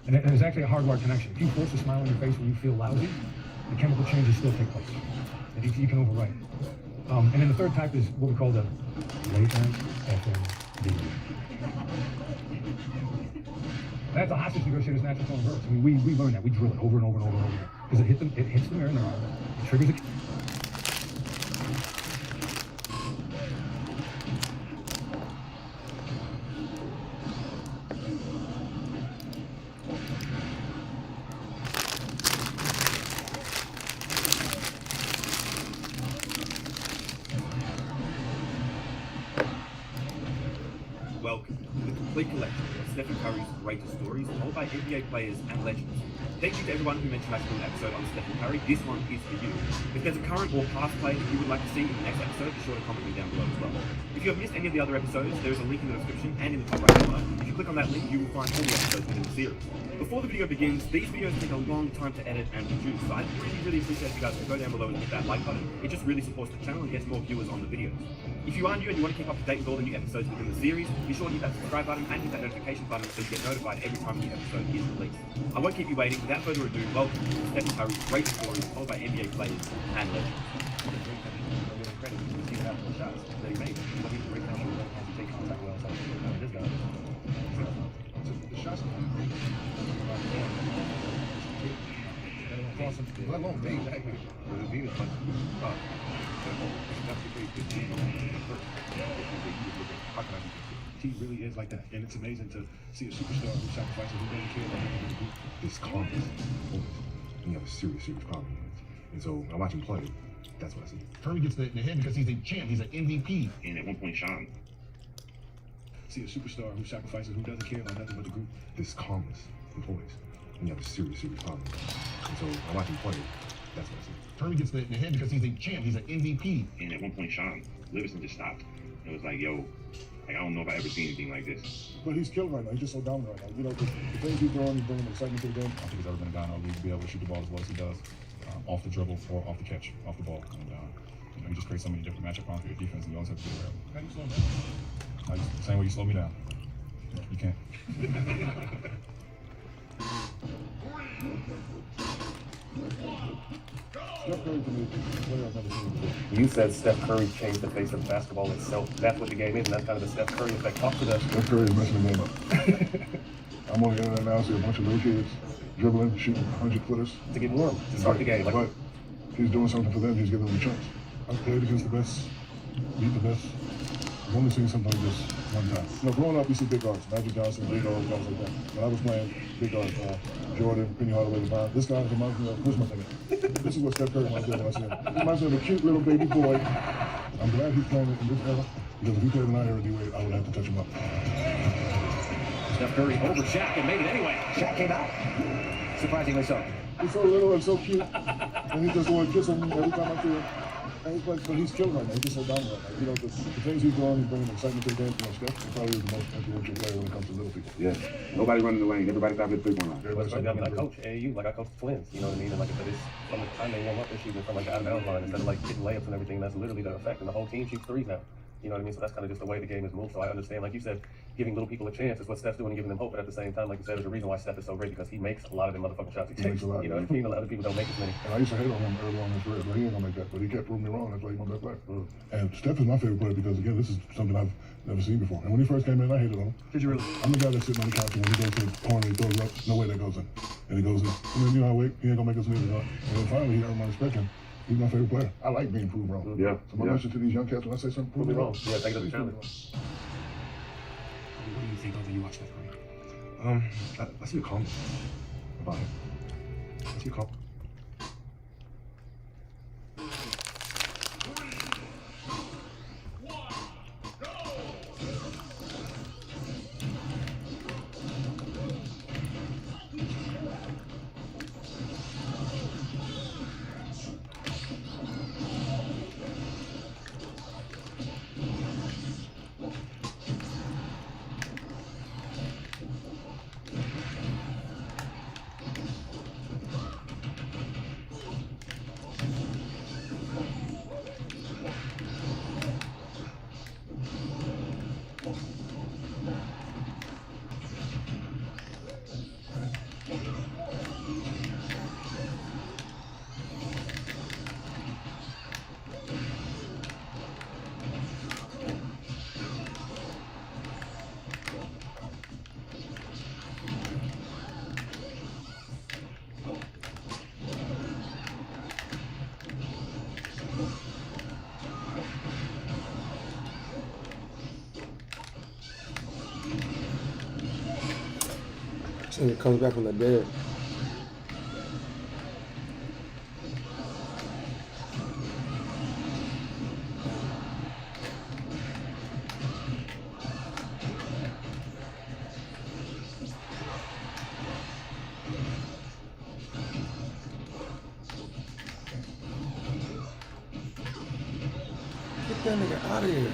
Speaker 4: And there's actually a hardwired connection. If you force a smile on your face when you feel lousy, the chemical changes still take place. And you can overwrite. And then the third type is what we call the late night FMD. That's a hostage negotiator's natural tone of voice. I mean, we learn that. We drill it over and over and over and over again. Because it hits the mirror neuron. It triggers it.
Speaker 7: Welcome to the complete collection of Stephen Curry's greatest stories told by NBA players and legends. Thank you to everyone who mentioned I should do an episode on Stephen Curry. This one is for you. If there's a current or past player that you would like to see in the next episode, be sure to comment me down below as well. If you have missed any of the other episodes, there is a link in the description and in the top right corner. If you click on that link, you will find all the episodes within the series. Before the video begins, these videos take a long time to edit and produce, so I'd really appreciate if you guys could go down below and hit that like button. It just really supports the channel and gets more viewers on the videos. If you are new and you want to keep up to date with all the new episodes within the series, be sure to hit that subscribe button and hit that notification button so you get notified every time a new episode is released. I won't keep you waiting. Without further ado, welcome to Stephen Curry's greatest stories told by NBA players and legends.
Speaker 8: He really is like that, and it's amazing to see a superstar who sacrifices who doesn't care about anything.
Speaker 9: This calmness, and you have a serious problem. And so I watch him play. That's what I see.
Speaker 8: Curry gets in the head because he's a champ. He's an MVP.
Speaker 10: And at one point, Sean.
Speaker 8: See a superstar who sacrifices who doesn't care about nothing but the group.
Speaker 9: This calmness and poise, and you have a serious problem. And so I watch him play. That's what I see.
Speaker 8: Curry gets in the head because he's a champ. He's an MVP.
Speaker 10: And at one point, Sean Livingston just stopped. It was like, yo, like, I don't know if I ever seen anything like this.
Speaker 8: But he's killing right now. He's just so dominant right now. You know, the things he's doing, he's bringing excitement to the game.
Speaker 11: I don't think he's ever been a guy in our league to be able to shoot the ball as well as he does, off the dribble or off the catch, off the ball. And you know, he just creates so many different matchup problems for your defense, and you always have to be aware of.
Speaker 8: How do you slow him down?
Speaker 11: Same way you slow me down. You can't.
Speaker 8: Steph Curry to me is a player I've never seen before.
Speaker 5: you said Steph Curry changed the face of basketball itself. That's what the game is, and that's kind of the Steph Curry effect. Talk to the
Speaker 8: Steph Curry is messing the game up. I'm on the internet now, see a bunch of little kids dribbling, shooting 100-footers.
Speaker 5: to get warm, to start the game. Like,
Speaker 8: But he's doing something for them. He's giving them a chance. I've played against the best, beat the best. I've only seen something like this one time. You know, growing up, you see big guards, Magic Johnson, big guards, guys like that. When I was playing, big guards, Jordan, Penny Hardaway, LeBron. This guy reminds me of, who's my thinking? This is what Steph Curry reminds me of when I see him. He reminds me of a cute little baby boy. I'm glad he's playing in this era, because if he played in our era, D-Wade, I would have to touch him up.
Speaker 5: Steph Curry over Shaq and made it anyway. Shaq came out. Surprisingly so.
Speaker 8: He's so little and so cute, and he just want to kiss him every time I see him. And he's like, but he's killing right now. He's just so dominant right now. You know, the things he's doing, he's bringing excitement to the game. You know, Steph is probably the most influential player when it comes to little people.
Speaker 10: Yeah. Nobody running the lane. Everybody's out there 3-point line.
Speaker 8: Everybody's
Speaker 5: Like, I mean, like coach AAU, like I coach the Twins, you know what I mean? And like I said, it's from the time they warm up, they're shooting from like the out of bounds line instead of like hitting layups and everything. That's literally the effect, and the whole team shoots threes now. You know what I mean? So that's kind of just the way the game is moved. So I understand, like you said, giving little people a chance is what Steph's doing and giving them hope. But at the same time, like you said, there's a reason why Steph is so great because he makes a lot of them motherfucking shots he takes.
Speaker 8: makes a lot.
Speaker 5: You know what I mean? A lot of people don't make as many.
Speaker 8: And I used to hate on him early on in his career, but he ain't gonna make that. But he kept proving me wrong. That's why he's my best player. And Steph is my favorite player because, again, this is something I've never seen before. And when he first came in, I hated on him.
Speaker 5: Did you really?
Speaker 8: I'm the guy that's sitting on the couch and when he goes to the corner, he throws up. No way that goes in. And he goes in. And then, you know, I wait. He ain't gonna make us neither. And then finally, he earned my respect. And he's my favorite player. I like being proved wrong.
Speaker 5: Yeah.
Speaker 8: So my message to these young cats, when I say something, prove me wrong.
Speaker 5: Yeah, take it as a challenge.
Speaker 9: What do you think of when you watch that fight? I see a comment about him. I see a comment.
Speaker 6: And it comes back from the dead. Get that nigga out of here.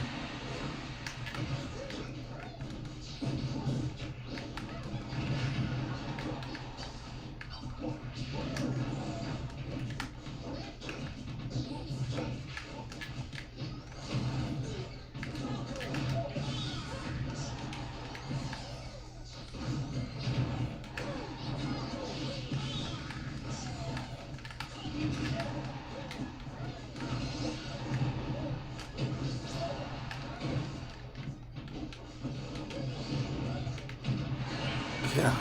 Speaker 6: Yeah.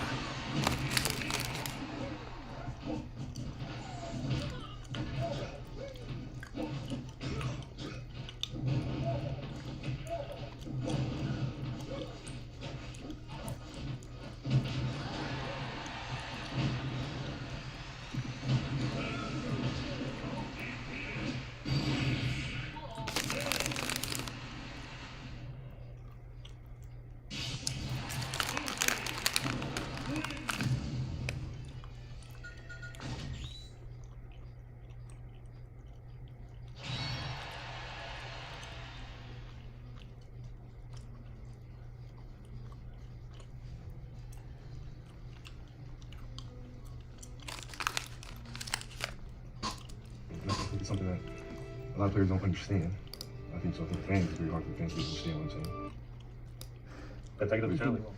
Speaker 9: And I think it's something that a lot of players don't understand. I think so. I think the fans, it's very hard for the fans to understand what I'm saying.
Speaker 5: Take it as a challenge.
Speaker 9: What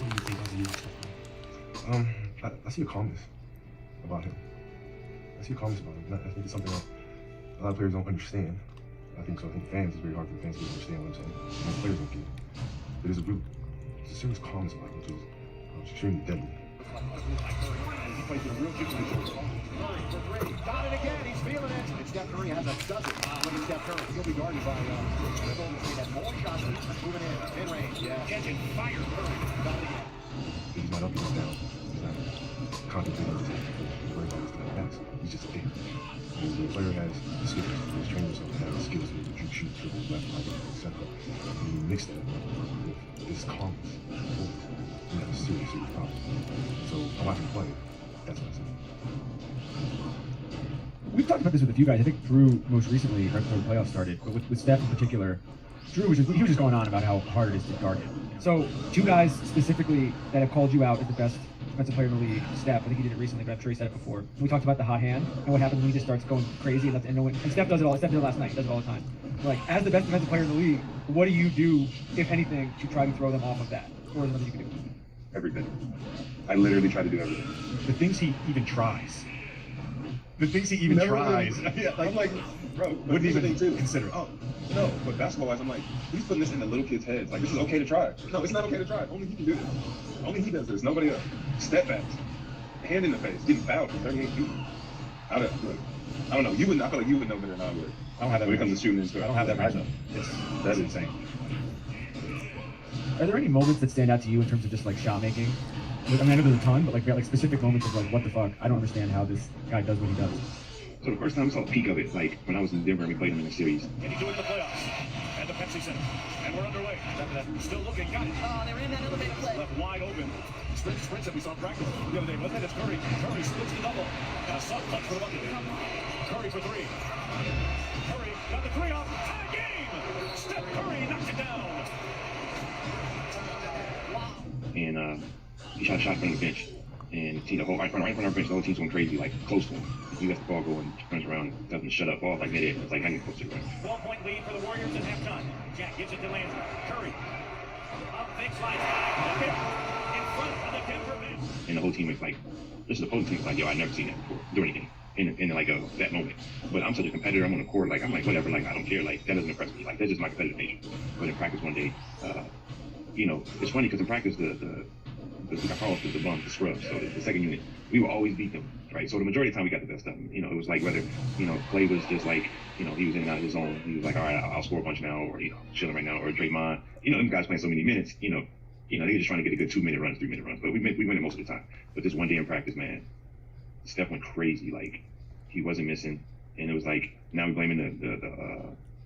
Speaker 9: do you think of when you watch that fight? I see a calmness about him. I see a calmness about him. I think it's something that a lot of players don't understand. I think so. I think the fans, it's very hard for the fans to understand what I'm saying. And the players don't get it. But there's a serious calmness about him, which is extremely deadly.
Speaker 5: He plays with a real kick. Curry for three. Got it again. He's feeling it. And Steph Curry has a dozen. Look at Steph Curry. He'll be guarded by Golden State. Has more shots. Moving in. Mid-range. Yeah. Catching fire. Curry. Got it again.
Speaker 9: He's not up, he's not down. He's not contemplating his worrying about his backs. He's just there. And the player has the skills. His trainers have the skills to shoot, dribble, left, right, etc. And you mix that with this calmness, you have a serious problem. So I watch him play. That's what I say.
Speaker 12: We've talked about this with a few guys. I think Drew most recently, right before the playoffs started, but with Steph in particular, Drew was just going on about how hard it is to guard him. So two guys specifically that have called you out as the best defensive player in the league. Steph, I think he did it recently, but I'm sure he said it before. We talked about the hot hand and what happens when he just starts going crazy and Steph does it all. Steph did it last night. He does it all the time. Like, as the best defensive player in the league, what do you do, if anything, to try to throw them off of that? Or is there nothing you can do?
Speaker 9: Everything. I literally try to do everything.
Speaker 5: The things he even tries. The things he even tries.
Speaker 9: Yeah, I'm like, bro,
Speaker 5: wouldn't even
Speaker 9: too.
Speaker 5: consider it.
Speaker 9: Oh, no, but basketball-wise, I'm like, he's putting this in the little kids' heads. Like, this is okay to try. No, it's not okay to try. Only he can do this. Only he does this. Nobody else. Step backs. Hand in the face. Getting fouled from 38 feet. I don't know. I feel like you would know better than I would.
Speaker 5: I don't have that
Speaker 9: when it comes to shooting and stuff.
Speaker 5: I don't have that matchup. That's insane.
Speaker 12: Are there any moments that stand out to you in terms of just like shot making? I mean, I know there's a ton, but like specific moments of like, what the fuck? I don't understand how this guy does what he does.
Speaker 10: So the first time I saw a peak of it, like when I was in Denver and we played him in a series.
Speaker 5: And he's doing the playoffs at the Pepsi Center. And we're underway. After that, still looking, got it.
Speaker 13: Oh, they ran that elevator play.
Speaker 5: Left wide open. Sprints that we saw in practice the other day. Wasn't it? It's Curry. Curry splits the double. And a soft touch for the bucket. Curry for three. Curry got the three off. Tie game! Steph Curry knocks it down.
Speaker 10: And he shot a shot from the bench. And the whole right in front of our bench, the whole team's going crazy, like close to him. He lets the ball go and turns around, doesn't shut up. Ball like mid-air. It's like hanging close to him.
Speaker 5: 12-point lead for the Warriors at halftime. Jack gives it to Landry. Curry. Up, big slide. Bucket in front of the Denver bench.
Speaker 10: And the whole team is like, this is the opposing team is like, yo, I've never seen that before. Do anything in like that moment. But I'm such a competitor. I'm on the court. Like I'm like whatever. Like I don't care. Like that doesn't impress me. Like that's just my competitive nature. But in practice one day, you know, it's funny because in practice I call us the bums, the scrubs. So the second unit, we will always beat them, right? So the majority of the time we got the best of them. You know, it was like whether, you know, Clay was just like, you know, he was in and out of his zone. He was like, all right, I'll score a bunch now, or, you know, chilling right now, or Draymond. You know, them guys playing so many minutes, you know, they're just trying to get a good 2-minute runs, 3-minute runs. But we win it most of the time. But this one day in practice, man, Steph went crazy. Like, he wasn't missing. And it was like, now we're blaming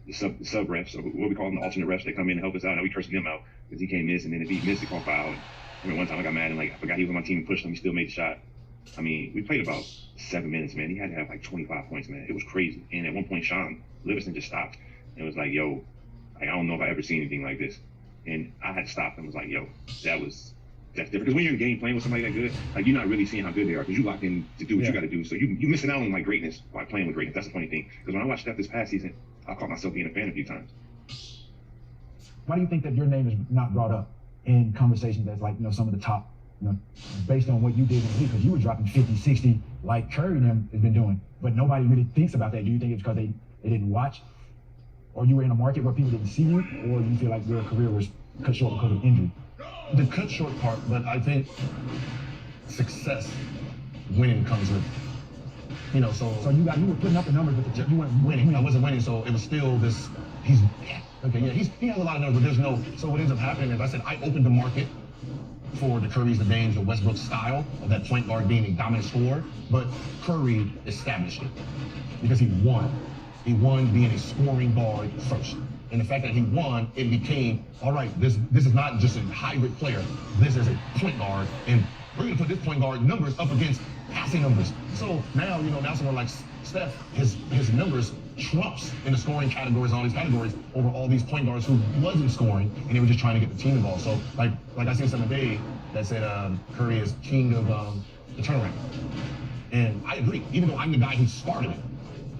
Speaker 10: the sub refs, or what we call them, the alternate refs that come in and help us out. Now we cursing them out because he can't miss, and then if he missed, they call foul. I remember one time I got mad and like I forgot he was on my team and pushed him. He still made the shot. I mean, we played about 7 minutes, man. He had to have like 25 points, man. It was crazy. And at one point, Sean Livingston just stopped and was like, "Yo, like I don't know if I ever seen anything like this." And I had to stop and was like, "Yo, that's different." Because when you're in a game playing with somebody that good, like you're not really seeing how good they are because you locked in to do what you got to do. So you missing out on like greatness by playing with greatness. That's the funny thing. Because when I watched Steph this past season, I caught myself being a fan a few times.
Speaker 14: Why do you think that your name is not brought up in conversations as like, you know, some of the top, you know, based on what you did in the league? Because you were dropping 50, 60 like Curry and them has been doing, but nobody really thinks about that. Do you think it's because they didn't watch, or you were in a market where people didn't see you, or do you feel like your career was cut short because of injury?
Speaker 1: The cut short part, but I think success, winning comes with, you know, so
Speaker 14: you were putting up the numbers, but you weren't
Speaker 1: winning. I wasn't winning, so it was still this, he has a lot of numbers, but there's no, so what ends up happening is I said, I opened the market for the Currys, the Dames, the Westbrook style of that point guard being a dominant scorer, but Curry established it because he won. He won being a scoring guard first. And the fact that he won, it became, all right, this is not just a hybrid player. This is a point guard, and we're going to put this point guard numbers up against passing numbers. So now, you know, now someone like Steph, his numbers trumps in the scoring categories, all these categories, over all these point guards who wasn't scoring, and they were just trying to get the team involved. So, like I seen something today that said Curry is king of the turnaround. And I agree, even though I'm the guy who started it.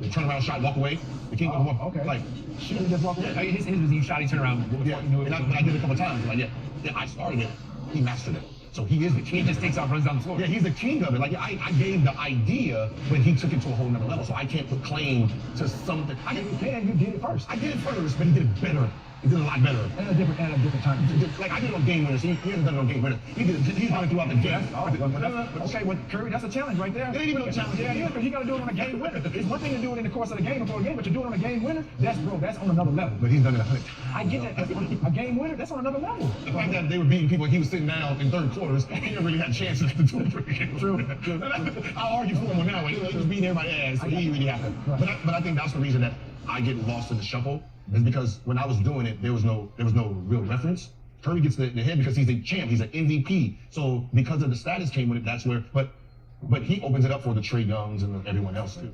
Speaker 1: The turnaround shot, walk away, the king of walk,
Speaker 14: okay.
Speaker 1: Like,
Speaker 14: He just walked away.
Speaker 12: His was he shot, he turned around.
Speaker 1: Yeah, and I did it a couple of times. Like, yeah, I started it, he mastered it. So he is the king.
Speaker 12: He just takes off, runs down the floor.
Speaker 1: Yeah, he's the king of it. Like, I gave the idea, but he took it to a whole nother level. So I can't put claim to something.
Speaker 14: You did it first.
Speaker 1: I did it first, but he did it better. He did it a lot better.
Speaker 14: At a different time.
Speaker 1: Like, I did it on Game Winners. He hasn't done it on Game Winners. He's running throughout the game.
Speaker 14: Okay, well, Curry, that's a challenge right there.
Speaker 1: It ain't even a challenge.
Speaker 14: Yeah, because you got to do it on a game winner. It's one thing to do it in the course of the game before a game, but to do it on a game winner, that's on another level.
Speaker 1: But he's done it 100 times.
Speaker 14: I get that. A game winner, that's on another level.
Speaker 1: The fact that they were beating people, he was sitting down in third quarters, he never really had chances to do it. True. I'll argue for him on that one. He was beating everybody's ass, so he really had to. But I think that's the reason that I get lost in the shuffle, is because when I was doing it, there was no real reference. Curry gets the head because he's a champ, he's an MVP. So because of the status came with it, that's where, but he opens it up for the Trae Youngs and everyone else too.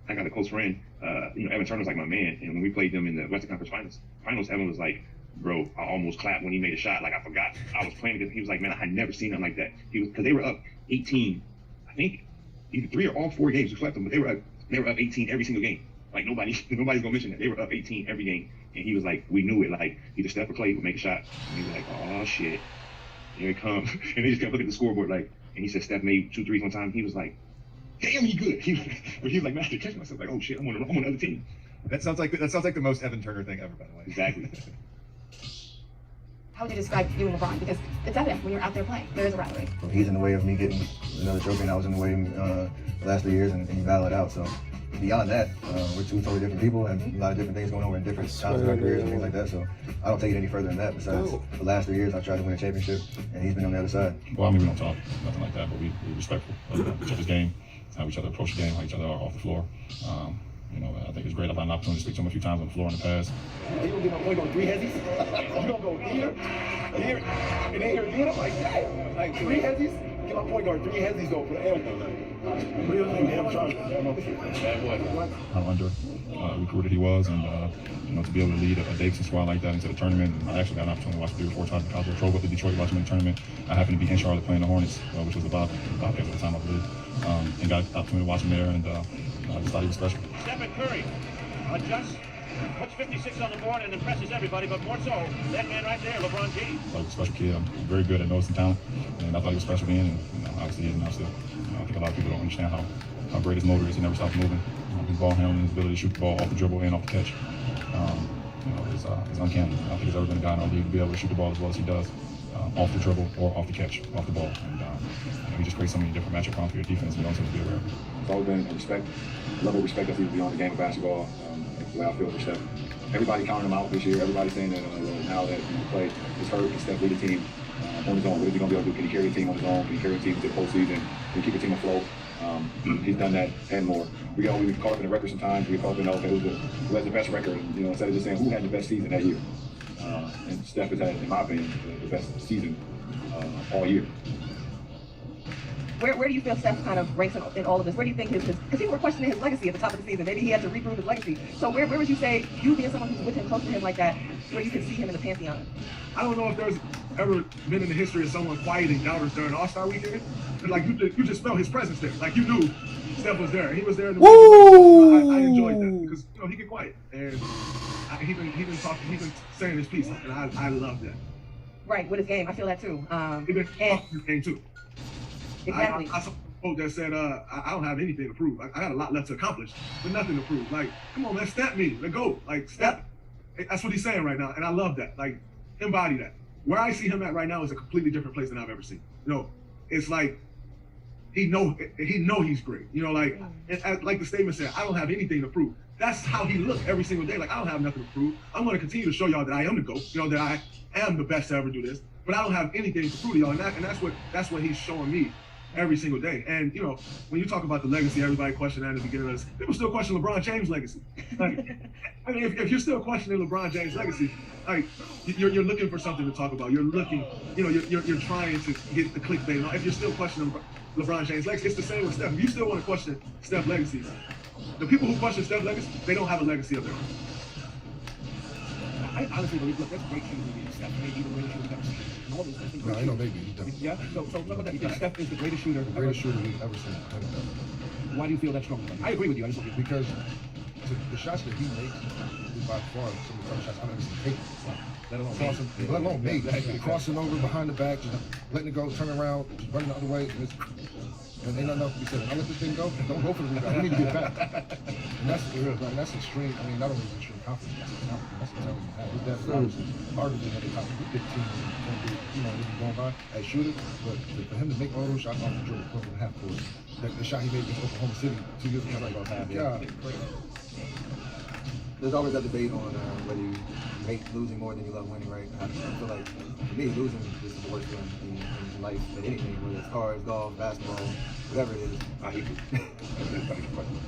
Speaker 10: I got a close friend, Evan Turner's like my man, and when we played them in the Western Conference Finals, Evan was like, bro, I almost clapped when he made a shot. Like, I forgot I was playing against him. He was like, man, I had never seen nothing like that. Because they were up 18, I think, either 3 or all 4 games we swept them, but they were up 18 every single game. Like nobody's gonna mention that. They were up 18 every game, and he was like, we knew it. Like either Steph or Clay would make a shot, and he was like, oh shit, here it comes. And they just kept looking at the scoreboard like, and he said Steph made 2 threes one time. He was like, damn, he good. But he was like, man, I had to catch myself. Like, oh shit, I'm on the other team.
Speaker 5: That sounds like the most Evan Turner thing ever, by the way.
Speaker 10: Exactly.
Speaker 13: How would you describe you and LeBron? Because it's evident when you're out there playing, there is a rivalry.
Speaker 9: He's in the way of me getting another trophy, and I was in the way the last 3 years, and he battled it out. So beyond that, we're 2 totally different people, and a lot of different things going on. We're in different times of our careers and things like that. So I don't take it any further than that. Besides, the last 3 years, I've tried to win a championship, and he's been on the other side.
Speaker 11: Well, I mean, we don't talk, nothing like that, but we're respectful of each other's game, how each other approach the game, how each other are off the floor. You know, I think it's great. I've had an opportunity to speak to him a few times on the floor in the past.
Speaker 9: You gonna get my point on 3 headies? You gonna go here, and then here again? I'm like, damn, like 3 headies? Get my point guard 3 headies though for the air. Real thing, damn trying.
Speaker 11: How under recruited he was, and you know, to be able to lead a Davidson squad like that into the tournament. And I actually got an opportunity to watch 3 or 4 times. I drove up to Detroit to watch him in the tournament. I happened to be in Charlotte playing the Hornets, which was about at the time, I believe, and got an opportunity to watch him there, and I just thought he was special.
Speaker 15: Stephen Curry adjusts, puts 56 on the board, and impresses everybody, but more so, that man right there, LeBron James.
Speaker 11: Like a special kid. I'm very good at noticing talent, and I thought he was special then, and you know, obviously he is now still. You know, I think a lot of people don't understand how great his motor is. He never stops moving. His ball handling, his ability to shoot the ball off the dribble and off the catch. You know, it's uncanny. I don't think there's ever been a guy in our league to be able to shoot the ball as well as he does, off the dribble or off the catch, off the ball. And you know, he just creates so many different matchup problems for your defense. You don't have to be aware of it.
Speaker 9: It's always been a respect, a level of respect that's even beyond the game of basketball. The way I feel for Steph. Everybody counting him out this year. Everybody saying that now that he play is hurt, can Steph lead the team on his own? What is he going to be able to do? Can he carry the team on his own? Can he carry the team to the postseason? Can he keep the team afloat? He's done that and more. We caught up in the record sometimes. We caught up in okay, who has the best record? And, you know, instead of just saying who had the best season that year. And Steph has had, in my opinion, the best season all year.
Speaker 13: Where do you feel Steph kind of ranks in all of this? Where do you think because people were questioning his legacy at the top of the season. Maybe he had to reprove his legacy. So where would you say, you being someone who's with him, close to him like that, where you can see him in the pantheon?
Speaker 8: I don't know if there's ever been in the history of someone quieting doubters during All-Star Weekend. Like you just felt his presence there. Like you knew Steph was there. He was there. In the I enjoyed that because you know he get quiet and he been talking. He's been saying his piece, and I love that.
Speaker 13: Right, with his game, I feel that too.
Speaker 8: He been talking his game too.
Speaker 13: Exactly.
Speaker 8: I saw a quote that said, I don't have anything to prove. I got a lot left to accomplish, but nothing to prove. Like, come on, man, step me. Let go. Like, step. Yep. That's what he's saying right now, and I love that. Like, embody that. Where I see him at right now is a completely different place than I've ever seen. You know, it's like he know he's great. You know, like like the statement said, I don't have anything to prove. That's how he look every single day. Like, I don't have nothing to prove. I'm going to continue to show y'all that I am the GOAT. You know, that I am the best to ever do this. But I don't have anything to prove to y'all, and that's what he's showing me every single day. And you know, when you talk about the legacy, everybody questioned that at the beginning of this. People still question LeBron James' legacy. Like, I mean, if you're still questioning LeBron James' legacy, like you're looking for something to talk about. You're looking, you know, you're trying to get the clickbait. If you're still questioning LeBron James' legacy, it's the same with Steph. If you still want to question Steph's legacy, the people who question Steph's legacy, they don't have a legacy of their own.
Speaker 15: I honestly believe, look, that's great shooting. Steph may be the greatest shooter we've ever seen. All those things.
Speaker 8: No, I know maybe. He's definitely.
Speaker 15: Yeah. So look at that. You think Steph is the greatest shooter?
Speaker 8: The greatest shooter we've ever seen.
Speaker 15: Why do you feel that strongly? I agree with you. I just
Speaker 8: because the shots that he makes is by far some of the tough shots I've ever seen taken. Let alone made. Crossing over behind the back, just letting it go, turn around, just running the other way, and ain't nothing else to be said. When I let this thing go, don't go for the rebound. You need to get back. And that's extreme. I mean, not only is extreme confidence, that's intelligence you have. His dad was obviously arguably at the top 15, you know, going by as shooter, but for him to make all those shots off the dribble, close to the half court, the shot he made against Oklahoma City 2 years ago,
Speaker 9: There's always that debate on whether you hate losing more than you love winning, right? I feel like, for me, losing is the worst thing in life, at anything, whether it's cars, golf, basketball, whatever it is.
Speaker 10: I hate it.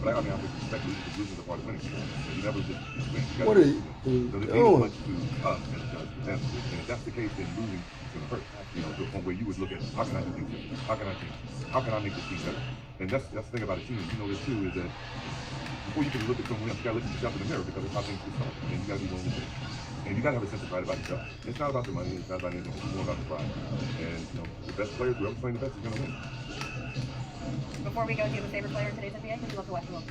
Speaker 10: But I mean, I respect losing the part of winning. You never just win.
Speaker 6: What are you doing?
Speaker 10: Much to us as them. And if that's the case, then losing is going to hurt. You know, to the point where you would look at, how can I do things different? How can I change? How can I make this team better? And that's the thing about a team. You know this too, is that before you can look at someone else, you got to look at yourself in the mirror, because it's how things get started. And you got to be willing to change. And you got to have a sense of pride about yourself. It's not about the money. It's not about anything. It's more about the pride. And you know, the best players, whoever's playing the best, is going to win.
Speaker 13: Before we go, do you have a favorite player in today's NBA? Who do you love to watch the most?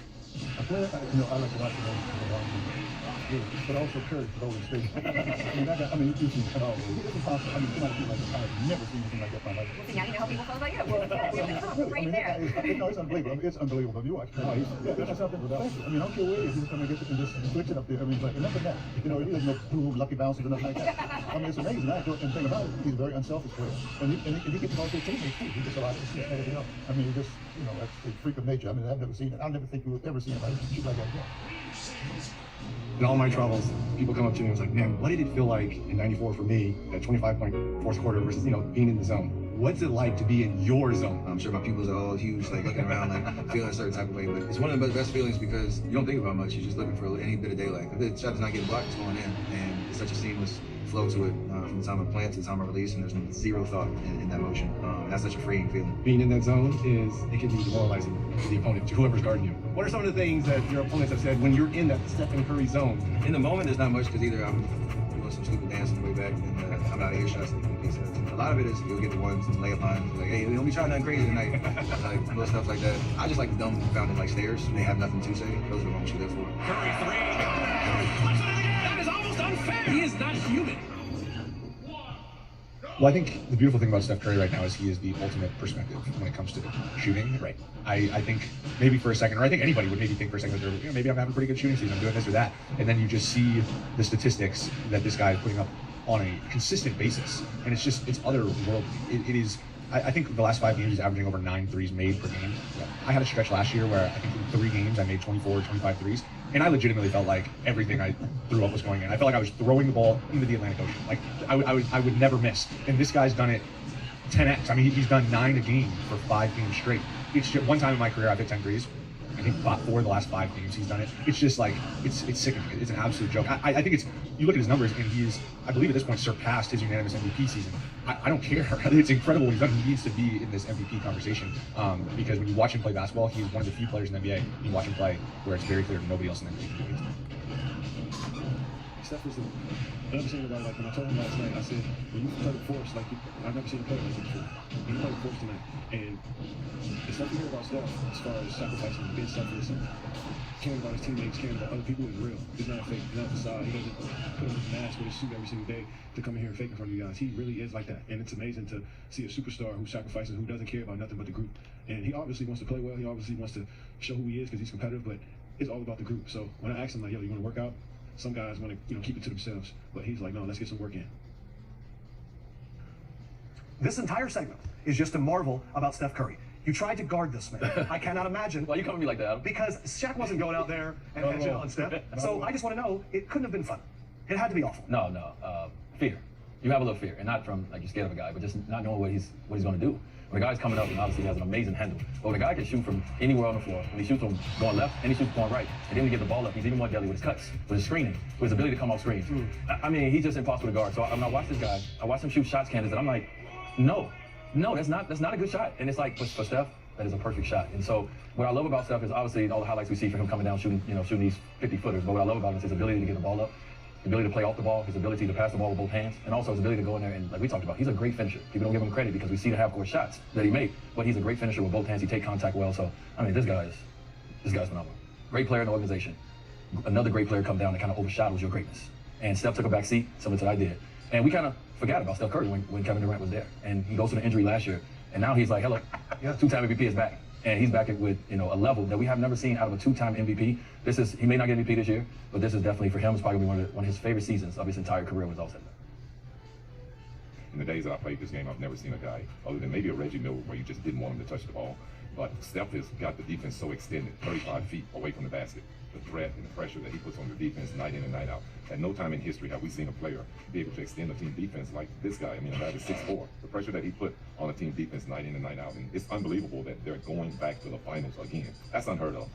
Speaker 8: A player, I like to watch him, but also Curry for Golden State. You see it all. It's impossible. Somebody like I've never seen anything like that in my life.
Speaker 13: Well, see, now you know how people feel about you. Well, right there.
Speaker 8: It's unbelievable. It's unbelievable. You watch Curry. That's something without. I don't care where he is. He's going to get it and just flicks it up there. Like enough of that. He doesn't know who lucky bounces or nothing like that. It's amazing. And the thing about it, he's a very unselfish player, and he gets involved with teammates too. He gets a lot of shit and everything else. He just, that's the freak of nature. I've never seen it. I never think we've ever seen anybody shoot like that again.
Speaker 9: In all my travels, people come up to me and was like, man, what did it feel like in '94 for me, that 25-point fourth quarter versus, being in the zone? What's it like to be in your zone? I'm sure my pupils are all huge, like looking around, like feeling a certain type of way, but it's one of the best feelings because you don't think about much. You're just looking for any bit of daylight. If the shot does not get blocked, it's going in, and it's such a seamless flow to it from the time of plant to the time of release, and there's zero thought in that motion. That's such a freeing feeling. Being in that zone it can be demoralizing to the opponent, to whoever's guarding you. What are some of the things that your opponents have said when you're in that Stephen Curry zone? In the moment, there's not much because either I'm doing some stupid dance on the way back and I'm out of earshot. A lot of it is you'll get the ones and layup lines like, hey, don't be trying nothing crazy tonight, like little stuff like that. I just like the dumb founded like stairs. They have nothing to say. Those are the moments you're there for.
Speaker 15: Curry three. That is almost unfair. He is not human.
Speaker 11: Well, I think the beautiful thing about Steph Curry right now is he is the ultimate perspective when it comes to shooting. Right. I think maybe for a second, or I think anybody would maybe think for a second that maybe I'm having a pretty good shooting season, I'm doing this or that, and then you just see the statistics that this guy is putting up on a consistent basis, and it's otherworldly. It is. I think the last 5 games he's averaging over 9 threes made per game. I had a stretch last year where I think in 3 games I made 24 or 25 threes, and I legitimately felt like everything I threw up was going in. I felt like I was throwing the ball into the Atlantic Ocean. Like I would never miss. And this guy's done it 10x. He's done 9 a game for 5 games straight. It's just one time in my career I've hit 10 threes. I think 4 of the last 5 games he's done it. It's just like it's sickening. It's an absolute joke. I think you look at his numbers and he's, I believe at this point, surpassed his unanimous MVP season. I don't care. It's incredible what he's done. He needs to be in this MVP conversation because when you watch him play basketball, he's one of the few players in the NBA you watch him play where it's very clear that nobody else in the NBA can do it.
Speaker 8: Steph was I've never seen anybody like when I told him last night. I said, when you play the force, I've never seen a player like this before. When you play the force tonight, and the stuff you hear about Steph as far as sacrificing, being selfless, and caring about his teammates, caring about other people is real. It's not fake. It's not a facade. He doesn't put on his mask with his suit every single day to come in here and fake in front of you guys. He really is like that, and it's amazing to see a superstar who sacrifices, who doesn't care about nothing but the group. And he obviously wants to play well. He obviously wants to show who he is because he's competitive, but it's all about the group. So when I asked him, like, yo, you want to work out? Some guys want to, keep it to themselves, but he's like, no, let's get some work in.
Speaker 16: This entire segment is just a marvel about Steph Curry. You tried to guard this man. I cannot imagine.
Speaker 17: Why are you coming at me like that?
Speaker 16: Because Shaq wasn't going out there and hedging on Steph. So I just want to know, it couldn't have been fun. It had to be awful.
Speaker 17: No. Fear. You have a little fear, and not from like you're scared of a guy, but just not knowing what he's going to do. When a guy's coming up, and obviously he has an amazing handle. But when a guy can shoot from anywhere on the floor, when he shoots from going left and he shoots going right, and then when he get the ball up, he's even more deadly with his cuts, with his screening, with his ability to come off screens. He's just impossible to guard. So when I watch this guy, I watch him shoot shots, Candace, and I'm like, no, that's not a good shot. And it's like for Steph, that is a perfect shot. And so what I love about Steph is obviously all the highlights we see for him coming down shooting these 50-footers. But what I love about him is his ability to get the ball up, the ability to play off the ball, his ability to pass the ball with both hands, and also his ability to go in there and, like we talked about, he's a great finisher. People don't give him credit because we see the half-court shots that he made, but he's a great finisher with both hands. He takes contact well. So this guy's phenomenal. Great player in the organization. Another great player come down and kind of overshadows your greatness. And Steph took a back seat, similar to what I did. And we kind of forgot about Steph Curry when Kevin Durant was there. And he goes to the injury last year, and now he's like, hello, 2-time MVP is back. And he's back with a level that we have never seen out of a 2-time MVP. He may not get MVP this year, but this is definitely for him. It's probably one of his favorite seasons of his entire career was all said.
Speaker 11: In the days that I played this game, I've never seen a guy other than maybe a Reggie Miller where you just didn't want him to touch the ball. But Steph has got the defense so extended, 35 feet away from the basket. The threat and the pressure that he puts on your defense night in and night out. At no time in history have we seen a player be able to extend a team defense like this guy. A guy is 6'4". The pressure that he put on a team defense night in and night out. And it's unbelievable that they're going back to the finals again. That's unheard of.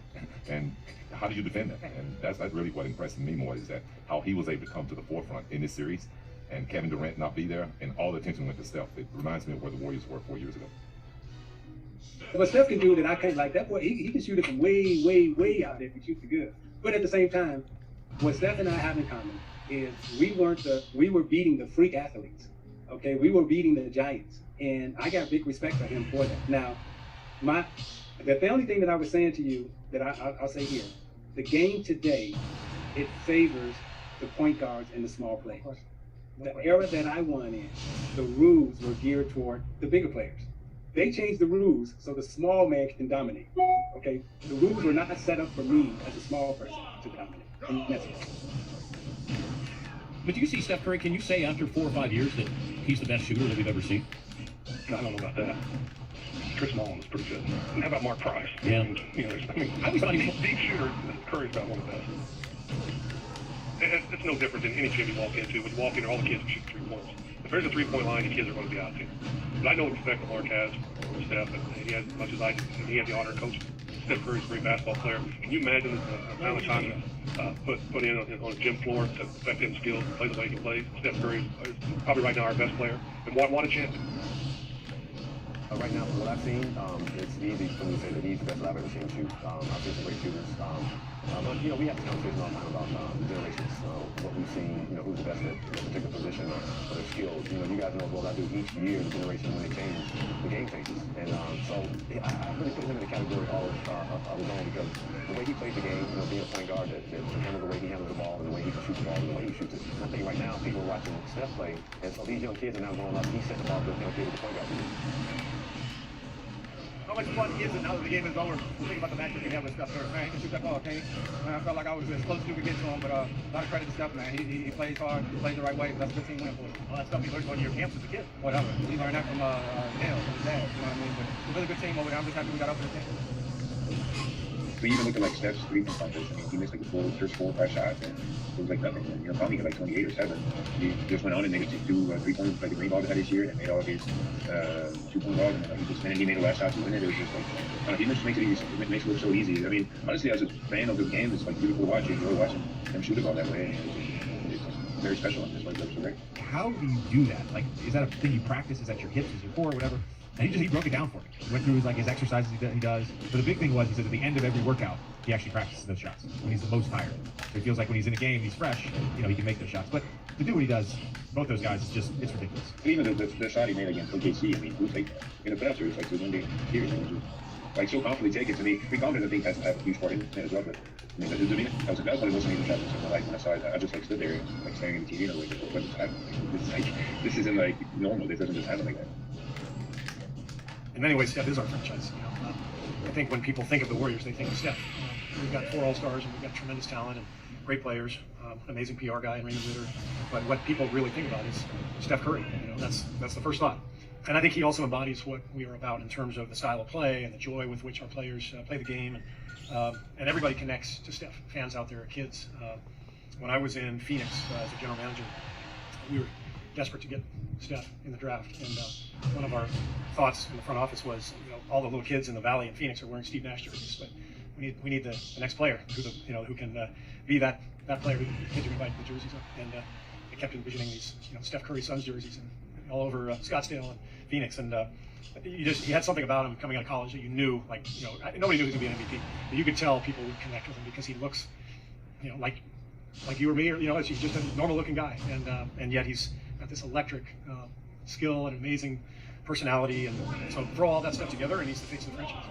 Speaker 11: And how do you defend that? And that's really what impressed me more is that how he was able to come to the forefront in this series and Kevin Durant not be there and all the attention went to Steph. It reminds me of where the Warriors were 4 years ago.
Speaker 2: What Steph can do that I can't, like that boy, he can shoot it from way, way, way out there if he shoots it good. But at the same time, what Steph and I have in common is we were beating the freak athletes. Okay, we were beating the giants. And I got big respect for him for that. Now, The only thing that I was saying to you that I'll say here, the game today, it favors the point guards and the small players. The era that I won in, the rules were geared toward the bigger players. They changed the rules so the small man can dominate. Okay, the rules were not set up for me as a small person to dominate. And that's it.
Speaker 5: But do you see Steph Curry? Can you say after 4 or 5 years that he's the best shooter that we've ever seen?
Speaker 6: I don't know about that. Chris Mullin is pretty good. And how about Mark Price?
Speaker 5: Yeah.
Speaker 6: I was thought he was deep shooter. Curry's about one of the best. It's no different than any gym you walk into. When you walk in there, all the kids can shoot 3 points. If there's a 3-point line, the kids are going to be out there. But I know what respect that Mark has for Steph, and he has as much as I do. And he had the honor of coaching. Steph Curry's a great basketball player. Can you imagine the amount of time put in on a gym floor to affect his skills, play the way he plays? Steph Curry is probably right now our best player. And what a champion.
Speaker 9: Right now, from what I've seen, it's easy for me to say that he's the best I've ever seen shoot. I've seen some great shooters. But, you know, we have this conversation all the time about the generations, what we've seen, you know, who's the best at a particular position or their skills. You know, you guys know as well as I do, each year the generation, when they change, the game changes. And so I really put him in the category of his own because the way he plays the game, you know, being a point guard, that handles the way he handles the ball and the way he can shoot the ball and the way he shoots it. And I think right now people are watching Steph play, and so these young kids are now going up, he's setting the ball to the young kids with the point guard.
Speaker 15: How much fun is it now that the game is over? Think about the match we have with Steph Curry. Man, he can shoot that ball, okay? I felt like I was as close as we could get to him, but a lot of credit to Steph, man. He plays hard, he plays the right way. That's a good team win for him. All that stuff he learned on your camps as a kid. Whatever. He learned that from Dale, from his dad. You know what I mean? But it's a really good team over there. I'm just happy we got up to the team.
Speaker 10: But even looking like Steph's 3-point contest, I mean, he missed like the first 4 or 5 shots, and it was like nothing. And, you know, probably got like 28 or 7. He just went on and made 2 3-pointers like the Green Ball had this year, and made all of his 2-point balls, and he just went and he made the last shot to win it. It was just like, he just makes it easy. It makes it look so easy. I mean, honestly, as a fan of the game, it's like beautiful to watch. You enjoy watching him shoot the ball that way. And it's very special. It's like, so great.
Speaker 12: How do you do that? Like, is that a thing you practice? Is that your hips? Is your core? Whatever? And he broke it down for me. He went through his exercises he does. But the big thing was, he said at the end of every workout, he actually practices those shots when he's the most tired. So he feels like when he's in a game, he's fresh, you know, he can make those shots. But to do what he does, both those guys, it's ridiculous.
Speaker 10: And even the shot he made against OKC, I mean, who take that? In the playoffs, it's like the one day here, like so confidently take it. To me, be confident, I think, has to have a huge part in it as well. But I mean, that was probably wasn't even shot in my life when I saw it. I just like stood there, like staring at the TV, and I was like, what just happened? This isn't like normal. This doesn't just happen like that.
Speaker 5: In many ways, Steph is our franchise. You know, I think when people think of the Warriors, they think of Steph. We've got 4 All-Stars, and we've got tremendous talent and great players, an amazing PR guy in Raymond Ritter. But what people really think about is Steph Curry. You know, that's the first thought. And I think he also embodies what we are about in terms of the style of play and the joy with which our players play the game. And everybody connects to Steph. Fans out there, kids. When I was in Phoenix as a general manager, we were desperate to get Steph in the draft, and one of our thoughts in the front office was, you know, all the little kids in the Valley in Phoenix are wearing Steve Nash jerseys, but we need the next player who can be that player who kids are going to buy the jerseys up. And I kept envisioning these, you know, Steph Curry Suns jerseys and all over Scottsdale and Phoenix, and he had something about him coming out of college that you knew, like, you know, nobody knew he was going to be an MVP, but you could tell people would connect with him because he looks, you know, like you or me, or, you know, he's just a normal looking guy, and yet he's got this electric skill and amazing personality, and so throw all that stuff together, and he's the face of the franchise.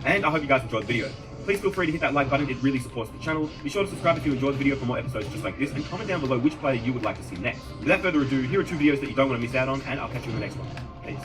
Speaker 7: And I hope you guys enjoyed the video. Please feel free to hit that like button, it really supports the channel. Be sure to subscribe if you enjoyed the video for more episodes just like this, and comment down below which player you would like to see next. Without further ado, here are 2 videos that you don't want to miss out on, and I'll catch you in the next one. Peace.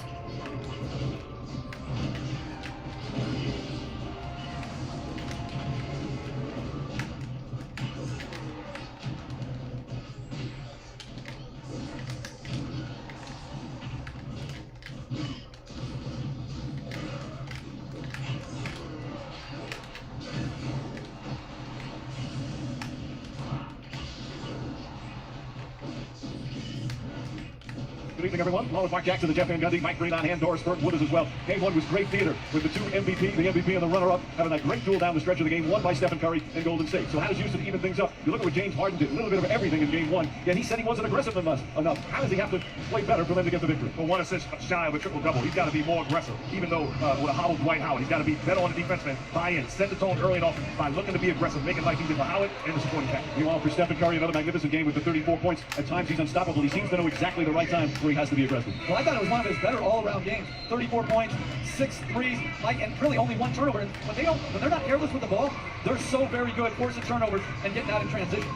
Speaker 15: Good evening, everyone. Along with Mark Jackson, the Jeff Van Gundy, Mike Green on hand, Doris Burke, Wooders as well. Game 1 was great theater with the 2 MVP, the MVP and the runner-up, having a great duel down the stretch of the game, won by Stephen Curry and Golden State. So how does Houston even things up? You look at what James Harden did, a little bit of everything in Game 1, yet he said he wasn't aggressive enough. How does he have to play better for them to get the victory?
Speaker 16: Well, 1 assist shy of a triple-double. He's got to be more aggressive. Even though with a hobbled Dwight Howard, he's got to be better on the defense man. Buy in, set the tone early and often by looking to be aggressive, making life easy for Howard and the supporting cast.
Speaker 15: Meanwhile, for Stephen Curry, another magnificent game with the 34 points. At times, he's unstoppable. He seems to know exactly the right time where he
Speaker 16: has to be aggressive.
Speaker 18: Well, I thought it was one of his better all-around games. 34 points, 6 threes, and really only 1 turnover. And when they're not careless with the ball, they're so very good forcing turnovers and getting out in transition.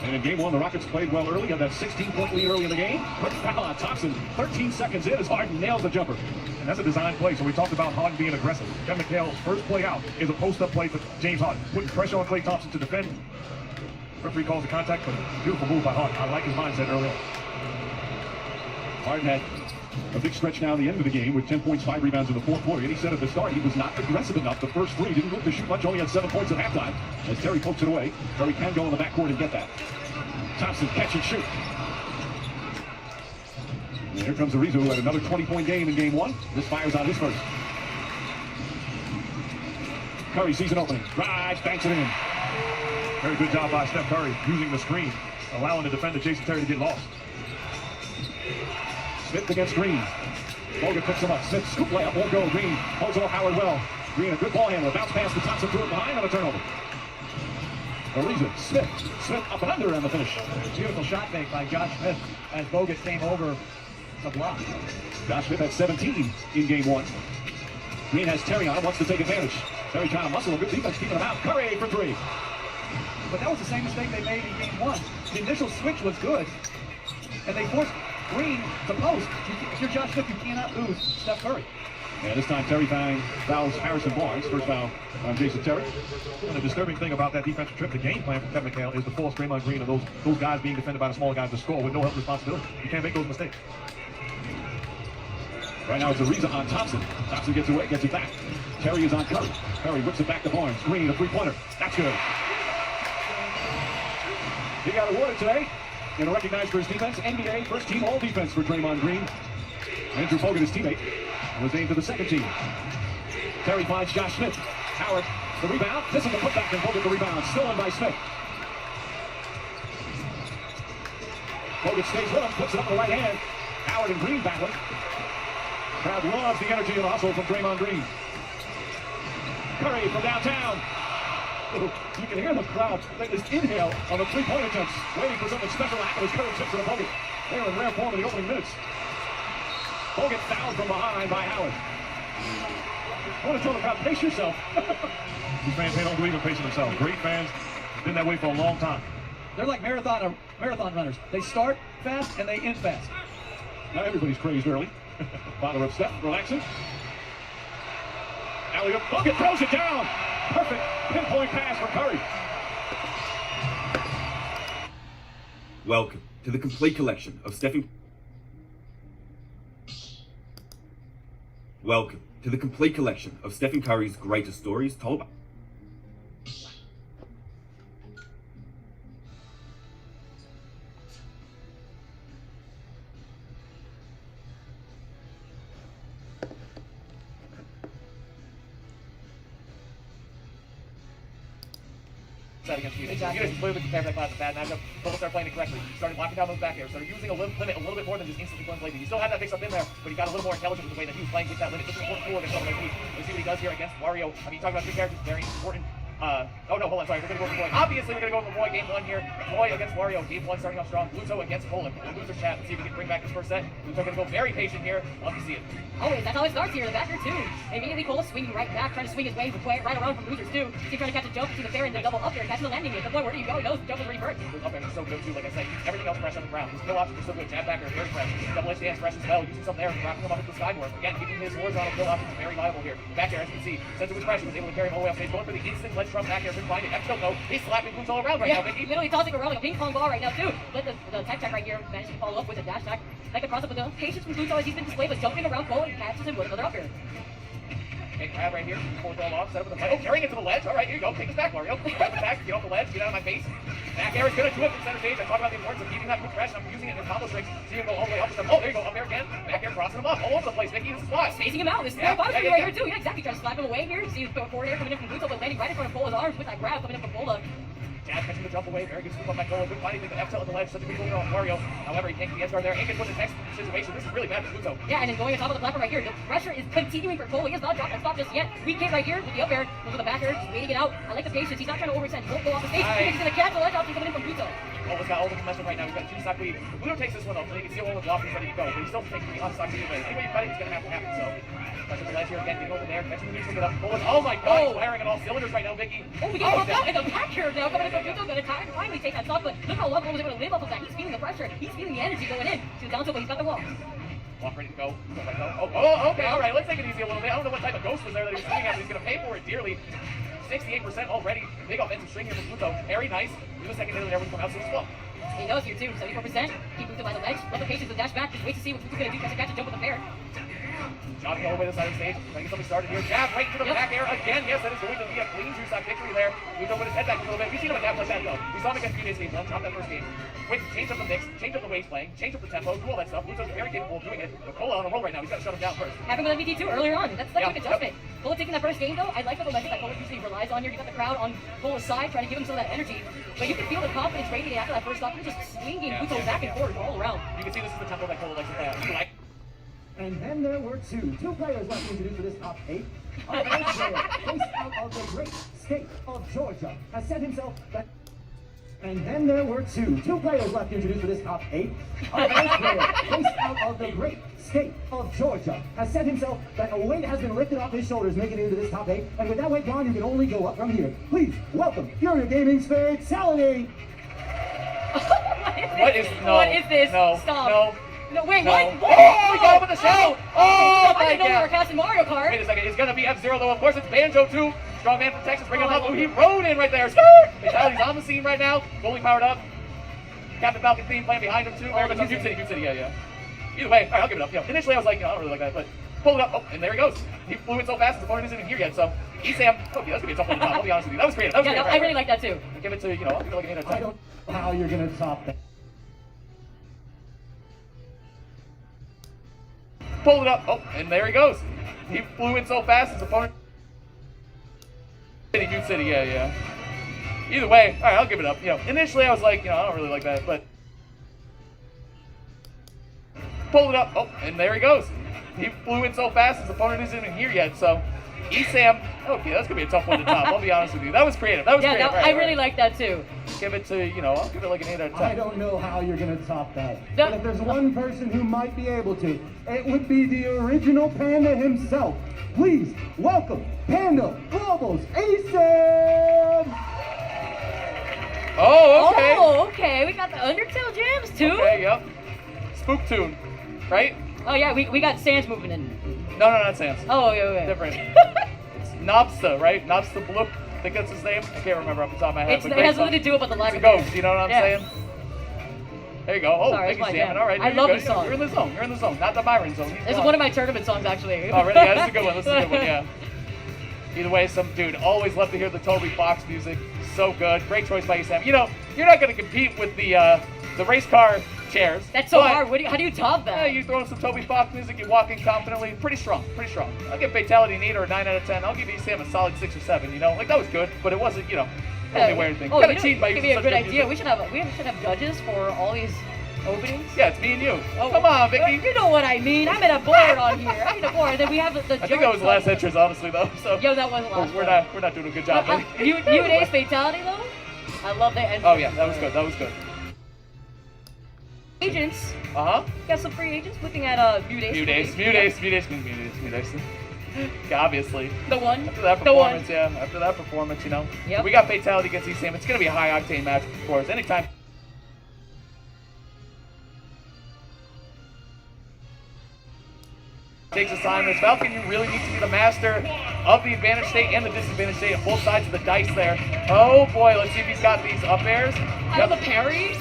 Speaker 16: And in game 1, the Rockets played well early, had that 16-point lead early in the game. Quick foul on Thompson, 13 seconds in as Harden nails the jumper. And that's a design play, so we talked about Harden being aggressive. Kevin McHale's first play out is a post-up play for James Harden, putting pressure on Klay Thompson to defend. Referee calls the contact, but beautiful move by Harden. I like his mindset early on. Harden had a big stretch now at the end of the game with 10 points, 5 rebounds in the fourth quarter. And he said at the start he was not aggressive enough. The first 3 didn't move to shoot much, only had 7 points at halftime. As Terry pokes it away, Terry can go in the backcourt and get that. Thompson catch and shoot. And here comes Ariza, who had another 20-point game in game 1. This fires on his first. Curry sees an opening, drives, banks it in. Very good job by Steph Curry using the screen, allowing the defender Jason Terry to get lost. Smith against Green. Bogut picks him up. Smith scoop layup, won't go. Green holds off Howard well. Green a good ball handler. Bounce pass to Thompson, threw it behind on a turnover. Ariza, Smith up and under on the finish.
Speaker 18: Beautiful shot fake by Josh Smith as Bogut came over the block.
Speaker 16: Josh Smith had 17 in game 1. Green has Terry on him, wants to take advantage. Terry trying to muscle him, good defense keeping him out. Curry for 3.
Speaker 18: But that was the same mistake they made in game 1. The initial switch was good, and they forced Green to post. If you're Josh Smith, you cannot lose Steph Curry.
Speaker 16: And this time Terry fouls Harrison Barnes. First foul on Jason Terry. And the disturbing thing about that defensive trip, the game plan for Kevin McHale is to force Draymond Green and those guys being defended by the smaller guys to score with no help responsibility. You can't make those mistakes. Right now it's Ariza on Thompson. Thompson gets away, gets it back. Terry is on Curry. Curry whips it back to Barnes. Green, a 3-pointer. That's good. He got awarded today and recognized for his defense. NBA first team all defense for Draymond Green. Andrew Bogut, his teammate, was named to the second team. Terry finds Josh Smith. Howard, the rebound. This is the putback and Bogut the rebound. Stolen by Smith. Bogut stays with him, puts it up with the right hand. Howard and Green battling. Crowd loves the energy and the hustle from Draymond Green. Curry from downtown. You can hear the crowd make this inhale on the 3-point attempts, waiting for something special to happen as Curry chips to the Bogut. They were in rare form in the opening minutes. Bogut fouled from behind by Howard. I want to tell the crowd, pace yourself. These fans, they don't believe in pacing themselves. Great fans, been that way for a long time.
Speaker 18: They're like marathon runners. They start fast and they end fast.
Speaker 16: Not everybody's crazed early. Father of Steph, relaxing. Alley-oop, Bogut throws it down. Perfect pinpoint pass for Curry.
Speaker 7: Welcome to the complete collection of Stephen Curry's greatest stories told by
Speaker 13: against you. Exactly. You guys clearly prepared that class a bad matchup, but we'll start playing it correctly. You started locking down those back airs, started using a limit a little bit more than just instantly going lazy. You still had that mix up in there, but you got a little more intelligent with the way that he was playing with that limit. This is important forward against someone like me. Let's see what he does here against Wario. I mean, you talk about two characters, very important. Oh no, hold on, sorry, we're gonna go with Roy. Obviously, we're gonna go with Roy game 1 here. Roy against Wario, game 1 starting off strong. Pluto against Poland. Loser chat, let's see if we can bring back this first set. Pluto gonna go very patient here. Love to see it.
Speaker 19: Always, that's how it starts here. The backer too. Immediately Cola swinging right back, trying to swing his way right around from losers too. See, trying to catch a jump to the fair and then double up there, catching the landing it. The boy, where do you go? He knows the jump is already burnt.
Speaker 13: Up there is so good too, like I said. Everything else fresh on the ground. His kill options are so good. Jab backer, very fresh. Double edge dance fresh as well. Using something there, wrapping him up into the skyboard. Again, keeping his horns on kill options very viable here. Back air, as you can see, Center was fresh. He was able to carry him all the way off stage. Going for the instant ledge trump back air. Couldn't find it. F no. He's slapping boots all around right now, Vicky.
Speaker 19: Literally tossing around like a ping pong ball right now too. But the tech right here managed to follow up with a dash attack. Like a cross up with the patience from Pluto as he's been displayed, but jumping around forward and catches him with another up air.
Speaker 13: Okay, grab right here, before throw off, set up with the carrying it to the ledge. All right, here you go. Take this back, Mario. Grab the back, get off the ledge, get out of my face. Back air is good to do it from center stage. I talk about the importance of keeping that quick fresh, and I'm using it in combo strings. See him go all the way up with them. Oh, there you go, up there again. Back air crossing him up, all over the place. Vicky, this is spot.
Speaker 19: Spacing him out. This is very bottom right here too. Yeah, exactly. Trying to slap him away here. See the forward air coming in from Pluto, but landing right in front of Pola's arms with that grab coming in from Pola.
Speaker 13: Jab catching the jump away. Very good scoop on Macola. Couldn't find anything. The F-tilt on the ledge. Such a good goal on Wario. However, he can't get the edge guard there. Ain't gonna put the next situation. This is really bad for Muto.
Speaker 19: Yeah, and then going on top of the platform right here. The pressure is continuing for Cole. He has not dropped that stop just yet. Weak hit right here with the up air. Goes to the back air. Just waiting it out. I like the patience. He's not trying to overextend. He won't go off the stage. He's gonna catch the ledge option coming in from Muto.
Speaker 13: Cole's got all the momentum right now. He's got a 2-stock lead. Muto takes this one though. So he can see all the block. He's ready to go. But he still takes the on-stock lead. But anyway you cut it, it's gonna have to happen. So touches the ledge here again. Getting over there. Catching the neutral. Get up. Oh my God! He's firing on all cylinders right now, Vicky.
Speaker 19: Oh, we get popped out, and the back here now coming in from Muto. Gonna finally take that stop, but look how long Cole was able to live off of that. He's feeling the pressure. He's feeling the energy going in to the down tilt, but he's got the wall.
Speaker 13: Walk ready to go. Oh, okay, all right. Let's take it easy a little bit. I don't know what type of ghost was there that he was swinging at, but he's going to pay for it dearly. 68% already. Big offensive string here from Muto. Very nice. Do the second hit and everything come out so slow.
Speaker 19: He knows here too. 74%. Keep Muto by the ledge. Let the patience with dash back. Just wait to see what Muto's going to do. Catch a jump with the fair.
Speaker 13: Jogging all the way to the side of the stage. Trying to get something started here. Jab right into the back air again. Yes, that is going to be a clean 2-stock victory there. Muto put his head back a little bit. We've seen him adapt like that though. We saw him against Few Days Game 1. Dropped that first game. Quick, change up the mix, change up the ways playing, change up the tempo, do all that stuff. Muto's very capable of doing it. But Cola on a roll right now. He's got to shut him down first.
Speaker 19: Happened with MVT too earlier on. That's a quick adjustment. Cola taking that first game though. I like the momentum that Cola usually relies on here. You got the crowd on Cola's side trying to give him some of that energy. But you can feel the confidence radiating after that first stop. You're just swinging Muto back and forth all around.
Speaker 13: You can see this is the tempo that Cola likes to play out.
Speaker 20: And then there were two players left to introduce for this top 8. Our first player, based out of the great state of Georgia, has set himself that. And then there were two players left to introduce for this top 8. Our first player, based out of the great state of Georgia, has set himself that a weight has been lifted off his shoulders, making it into this top 8. And with that weight gone, you can only go up from here. Please welcome Fury Gaming's Fatality.
Speaker 13: What is
Speaker 19: this?
Speaker 13: No.
Speaker 19: Stop.
Speaker 13: No.
Speaker 19: No, wait,
Speaker 13: no.
Speaker 19: what?
Speaker 13: Oh, we got him with the shadow! Oh,
Speaker 19: I didn't know we were casting Mario Kart.
Speaker 13: Wait a second, it's gonna be F-Zero though. Of course, it's Banjo too. Strong man from Texas, bringing him up. Oh, he rode in right there. Fatality's on the scene right now, fully powered up. Captain Falcon theme playing behind him too. But Huge City, yeah. Either way, all right, I'll give it up. Initially I was like, I don't really like that, but pulled it up. Oh, and there he goes. He flew in so fast, his opponent isn't even here yet. So, Esam, okay, that's gonna be a tough one to top. I'll be honest with you. That was creative. That was creative.
Speaker 19: I really like that too.
Speaker 13: I'll give it to, I'll give it like an 8 out of 10.
Speaker 20: I don't know how you're gonna top that.
Speaker 13: Pulled it up. Oh, and there he goes. He flew in so fast, his opponent. Huge City, yeah. Either way, all right, I'll give it up. Initially I was like, I don't really like that, but pulled it up. Oh, and there he goes. He flew in so fast, his opponent isn't even here yet. So, Esam, okay, that's gonna be a tough one to top. I'll be honest with you. That was creative. That was creative.
Speaker 19: I really like that too.
Speaker 13: Give it to, I'll give it like an 8 out of 10.
Speaker 20: I don't know how you're gonna top that. But if there's one person who might be able to, it would be the original Panda himself. Please welcome Panda Global's Esam!
Speaker 13: Oh, okay.
Speaker 19: Oh, okay. We got the Undertale jams too.
Speaker 13: Okay, yep. Spook tune, right?
Speaker 19: Oh yeah, we got Sans moving in.
Speaker 13: No, not Sans.
Speaker 19: Oh, yeah.
Speaker 13: Different. It's Nobsta, right? Nobsta Bloop. I think that's his name. I can't remember off the top of my head.
Speaker 19: It has nothing to do with the live.
Speaker 13: It's a ghost, you know what I'm saying? There you go. Oh,
Speaker 19: sorry,
Speaker 13: Vicky's jamming. All right.
Speaker 19: I love this song.
Speaker 13: You're in the zone. You're in the zone. Not the Byron zone.
Speaker 19: This is one of my tournament songs, actually.
Speaker 13: Oh, really? Yeah, this is a good one. This is a good one, yeah. Either way, some dude. Always love to hear the Toby Fox music. So good. Great choice by Esam. You're not going to compete with the race car chairs.
Speaker 19: That's so hard. How do you top that?
Speaker 13: Yeah, you throw in some Toby Fox music, you walk in confidently. Pretty strong. I'll give Fatality an 8 or a 9 out of 10. I'll give Esam a solid 6 or 7, Like, that was good, but it wasn't, only weird thing.
Speaker 19: Oh,
Speaker 13: Kind of cheat by
Speaker 19: give
Speaker 13: using
Speaker 19: me a
Speaker 13: such
Speaker 19: good
Speaker 13: good
Speaker 19: idea.
Speaker 13: music.
Speaker 19: We should have judges for all these openings.
Speaker 13: Yeah, it's me and you. Oh, come on, Vicky.
Speaker 19: You know what I mean. I'm in a board on here. I'm in a board. And then we have the
Speaker 13: I think that was the last entrance, honestly, though. So
Speaker 19: yo, that was the last.
Speaker 13: We're not doing a good job.
Speaker 19: You and Ace Fatality though. I love that entrance.
Speaker 13: Oh yeah, that was good.
Speaker 19: Agents.
Speaker 13: Uh-huh.
Speaker 19: Got some free agents looking at Mute Ace.
Speaker 13: Mute Ace. Yeah, obviously.
Speaker 19: The one.
Speaker 13: After that performance, After that performance,
Speaker 19: Yep.
Speaker 13: We got Fatality against Esam. It's gonna be a high octane match, of course. Anytime. Takes assignments. Falcon, you really need to be the master of the advantage state and the disadvantage state on both sides of the dice there. Oh boy, let's see if he's got these up airs.
Speaker 19: Got the parry.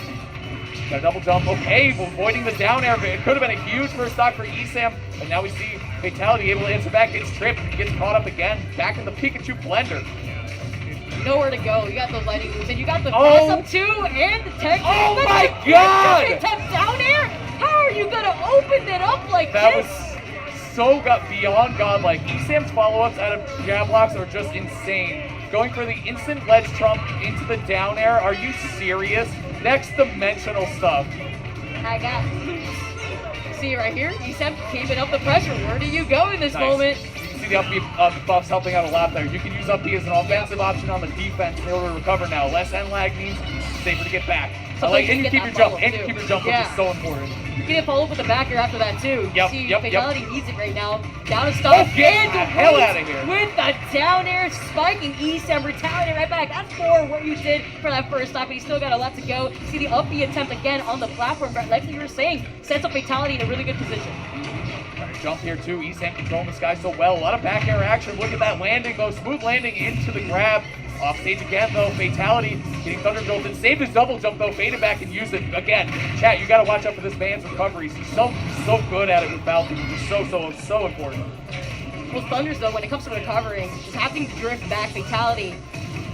Speaker 13: Got a double jump. Okay, avoiding the down air. It could have been a huge first stock for Esam, but now we see Fatality able to answer back, gets tripped, gets caught up again. Back in the Pikachu blender.
Speaker 19: Nowhere to go. You got those lightning moves, and you got the cross up too, and the tech.
Speaker 13: Oh my God!
Speaker 19: Down air. How are you gonna open it up like
Speaker 13: that
Speaker 19: this?
Speaker 13: Was so beyond godlike. Esam's follow-ups out of jab blocks are just insane. going for the instant ledge trump into the down air. Are you serious? Next dimensional stuff.
Speaker 19: I got see right here, Esam keeping up the pressure. Where do you go in this moment?
Speaker 13: You can see the up B buffs helping out a lot there. You can use up B as an offensive option on the defense in order to recover now. Less end lag means safer to get back. And you keep your jump, which is so important.
Speaker 19: You can follow up with the back air after that too. See, Fatality needs it right now. Down to stop.
Speaker 13: Oh, get the hell out of here.
Speaker 19: With the down air, spiking Esam, retaliating right back. That's for what you did for that first stop, but you still got a lot to go. See the up B attempt again on the platform, but like you were saying, sets up Fatality in a really good position.
Speaker 13: Trying to jump here too. Esam controlling this guy so well. A lot of back air action. Look at that landing though. Smooth landing into the grab. Off stage again though, Fatality getting thunder jolted. Saved his double jump though, faded back and used it again. Chat, you gotta watch out for this man's recoveries. He's so good at it with Falcon. He's so important.
Speaker 19: Well, Thunders though, when it comes to recovering, just having to drift back Fatality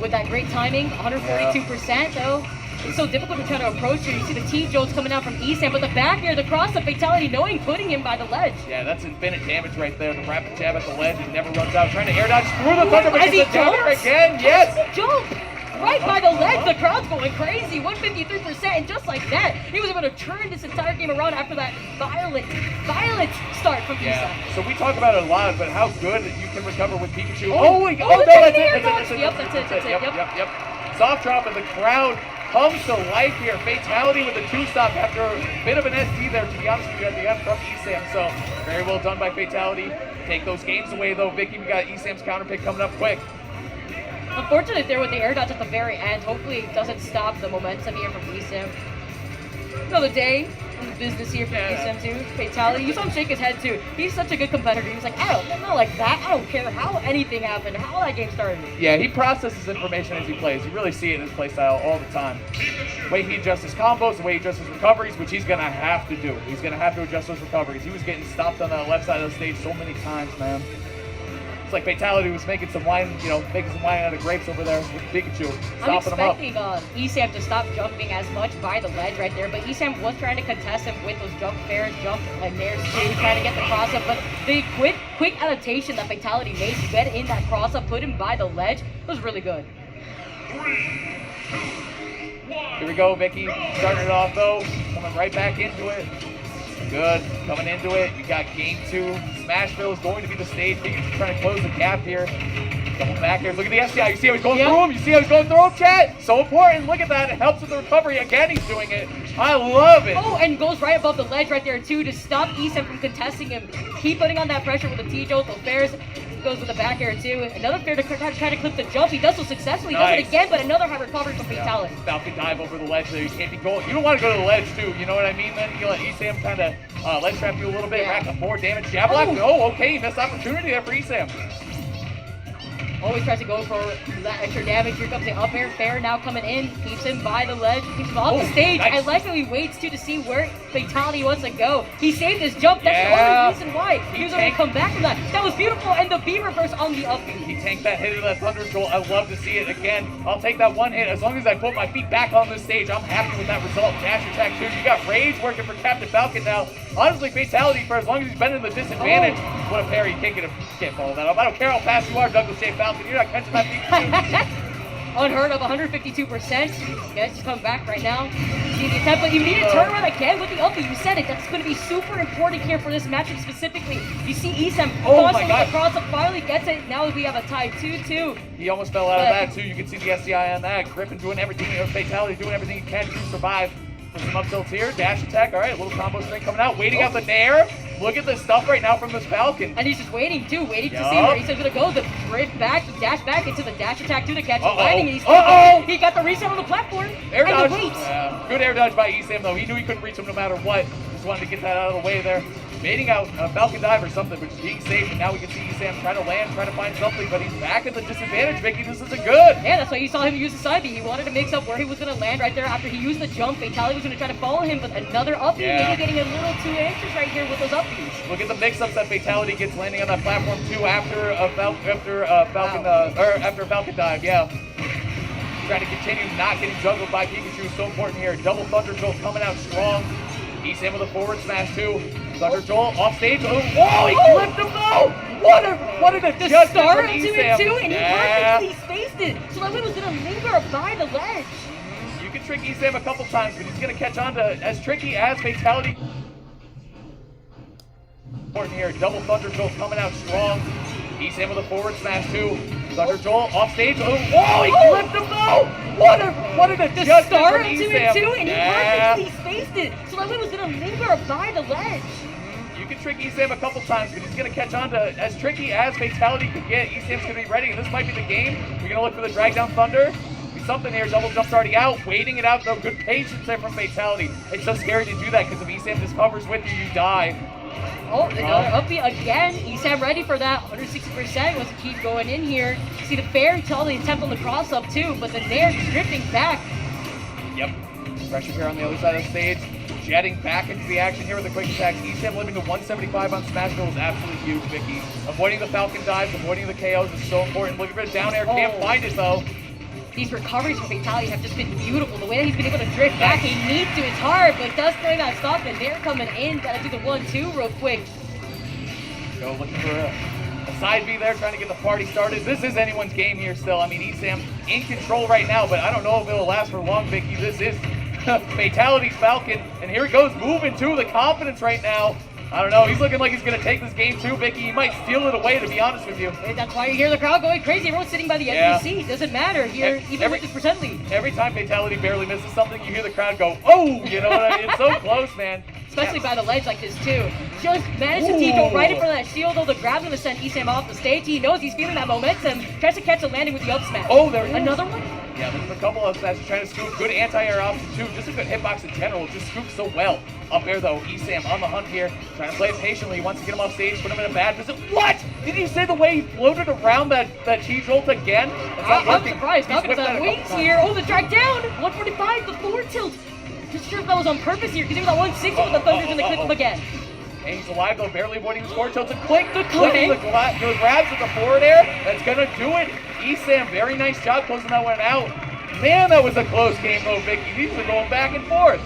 Speaker 19: with that great timing, 142% though. It's so difficult to try to approach here. You see the T-Jones coming out from Esam, but the back air, the cross-up Fatality, knowing putting him by the ledge.
Speaker 13: Yeah, that's infinite damage right there. The rapid jab at the ledge, he never runs out. Trying to air dodge through the thunder, but gets the down air again. Yes!
Speaker 19: Jump! Right by the ledge, the crowd's going crazy, 153%, and just like that, he was able to turn this entire game around after that violent start from Esam.
Speaker 13: So we talk about it a lot, but how good you can recover with Pikachu.
Speaker 19: No, that's it. Yep, that's it.
Speaker 13: Yep. Soft drop, and the crowd comes to life here. Fatality with the two-stop after a bit of an SD there, to be honest with you, at the end from Esam. So very well done by Fatality. Take those games away though, Vicky. We got Esam's counter pick coming up quick.
Speaker 19: Unfortunate there with the air dodge at the very end. Hopefully it doesn't stop the momentum here from Esam. Another day in the business here for Esam too. Fatality. You saw him shake his head too. He's such a good competitor. He was like, I'm not like that. I don't care how anything happened, how that game started.
Speaker 13: Yeah, he processes information as he plays. You really see it in his play style all the time. The way he adjusts his combos, the way he adjusts his recoveries, which he's going to have to do. He's going to have to adjust those recoveries. He was getting stopped on that left side of the stage so many times, man. It's like Fatality was making some wine, making some wine out of grapes over there with Pikachu, stopping him up.
Speaker 19: I'm expecting Esam to stop jumping as much by the ledge right there, but Esam was trying to contest him with those jump fairs, jump and nairs too, trying to get the cross-up, but the quick adaptation that Fatality made to get in that cross-up, put him by the ledge, was really good.
Speaker 13: Here we go, Vicky, starting it off though, coming right back into it. Good, coming into it. You got game 2. Smashville is going to be the stage. Pikachu trying to close the gap here. Double back here. Look at the SDI. You see how he's going through him? You see how he's going through him, chat? So important. Look at that. It helps with the recovery. Again, he's doing it. I love it.
Speaker 19: Oh, and goes right above the ledge right there, too, to stop Esam from contesting him. Keep putting on that pressure with the T-Jones, those fairs. Goes with the back air, too. Another fair to try to clip the jump. He does so successfully. He does it again, but another high recovery from Fatality.
Speaker 13: Falcon dive over the ledge there. You can't be going. You don't want to go to the ledge, too. You know what I mean? Then you let Esam kind of ledge trap you a little bit, rack up more damage. Jab block. Oh, okay. Missed opportunity there for Esam.
Speaker 19: Always tries to go for that extra damage. Here comes the up air fair now coming in. Keeps him by the ledge. Keeps him off the stage. Nice. I like how he waits too to see where Fatality wants to go. He saved his jump. That's the only reason why he was able to come back from that. That was beautiful. And the B reverse on the up.
Speaker 13: He tanked that hit of that Thunder Troll. I love to see it again. I'll take that one hit. As long as I put my feet back on this stage, I'm happy with that result. Dash attack too. You got Rage working for Captain Falcon now. Honestly, Fatality for as long as he's been in the disadvantage. What a parry. You can't follow that up. I don't care how fast you are, Douglas J. Falcon. You're not catching that Pikachu.
Speaker 19: Unheard of, 152%. Yes, he's coming back right now. See the attempt, but you need a turnaround again with the up. You said it. That's going to be super important here for this matchup specifically. You see Esam constantly with the cross-up, finally gets it. Now we have a tie 2-2.
Speaker 13: He almost fell out of that too. You can see the SDI on that. Griffin doing everything, Fatality doing everything he can to survive. Some up tilts here, dash attack, all right, a little combo string coming out, waiting out the nair. Look at this stuff right now from this Falcon.
Speaker 19: And he's just waiting too, waiting to see where he's gonna go. The drift back, the dash back into the dash attack to the catch. Landing, and he got the reset on the platform.
Speaker 13: Air dodge. Good air dodge by Esam though. He knew he couldn't reach him no matter what. Just wanted to get that out of the way there. Baiting out Falcon dive or something, which is being safe, and now we can see Esam trying to land, trying to find something, but he's back at the disadvantage, Vicky. This isn't good.
Speaker 19: Yeah, that's why you saw him use the side B. He wanted to mix up where he was going to land right there after he used the jump. Fatality was going to try to follow him, but another up B, maybe getting a little too anxious right here with those up Bs.
Speaker 13: Look at the mix-ups that Fatality gets landing on that platform too after Falcon dive. Yeah. Trying to continue not getting juggled by Pikachu is so important here. Double Thunder Jolt coming out strong. Esam with a forward smash too. Thunder Joel off stage. Oh, he flipped him though! What an adjustment
Speaker 19: The start
Speaker 13: from
Speaker 19: into
Speaker 13: Esam.
Speaker 19: it too, and he
Speaker 13: Yeah.
Speaker 19: perfectly spaced it. So that way was gonna linger by the ledge.
Speaker 13: You can trick Esam a couple times, but he's gonna catch on to as tricky as Fatality. Important here, double Thunder Joel coming out strong. Esam with a forward smash too. Thunder Joel off stage. Oh, he flipped him though! What an
Speaker 19: The
Speaker 13: adjustment
Speaker 19: start
Speaker 13: from
Speaker 19: into
Speaker 13: Esam.
Speaker 19: it too, and he
Speaker 13: Yeah.
Speaker 19: perfectly spaced it. So that way was gonna linger by the ledge.
Speaker 13: You can trick Esam a couple times, but he's going to catch on to as tricky as Fatality could get. Esam's going to be ready, and this might be the game. We're going to look for the drag down Thunder. Be something here. Double jump starting out, waiting it out, though. Good patience there from Fatality. It's so scary to do that because if Esam just hovers with you, you die.
Speaker 19: Oh, another up B again. Esam ready for that. 160%. Wants to keep going in here. See the fair until the attempt on the cross up too, but the Nair drifting back.
Speaker 13: Yep. Pressure here on the other side of the stage. Jetting back into the action here with the quick attacks. Esam living to 175 on Smash Bros is absolutely huge, Vicky. Avoiding the Falcon dives, avoiding the KOs is so important. Looking for a down air, can't find it though.
Speaker 19: These recoveries from Fatality have just been beautiful. The way that he's been able to drift back, he needs to. It's hard, but does play that stop, and they're coming in. Gotta do the 1-2 real quick.
Speaker 13: Go looking for a side B there, trying to get the party started. This is anyone's game here still. I mean, Esam in control right now, but I don't know if it'll last for long, Vicky. This is Fatality's Falcon, and here he goes, moving to the confidence right now. I don't know, he's looking like he's going to take this game too, Vicky. He might steal it away, to be honest with you.
Speaker 19: And that's why you hear the crowd going crazy. Everyone's sitting by the edge of the seat. Doesn't matter here, even with this percent lead.
Speaker 13: Every time Fatality barely misses something, you hear the crowd go, oh, you know what I mean? It's so close, man.
Speaker 19: Especially by the ledge like this too. Just managed to go right in front of that shield, though the grab's gonna send Esam off the stage. He knows he's feeling that momentum. Tries to catch a landing with the up smash.
Speaker 13: Oh, there
Speaker 19: another one?
Speaker 13: Yeah, there's a couple of smashes trying to scoop. Good anti-air option too. Just a good hitbox in general. Just scoops so well. Up air though, Esam on the hunt here. Trying to play it patiently. He wants to get him off stage, put him in a bad position. What? Did you say the way he floated around that T-jolt again?
Speaker 19: I'm surprised. Falcon's on wings here. Oh, the drag down. 145, the forward tilt. Just sure if that was on purpose here, because he was at 160 with the Thunder's and they clip him again.
Speaker 13: And he's alive though, barely avoiding the forward tilts and click the
Speaker 19: click.
Speaker 13: The grabs with the forward air. That's gonna do it. Esam, very nice job closing that one out. Man, that was a close game though, Vicky. These are going back and forth.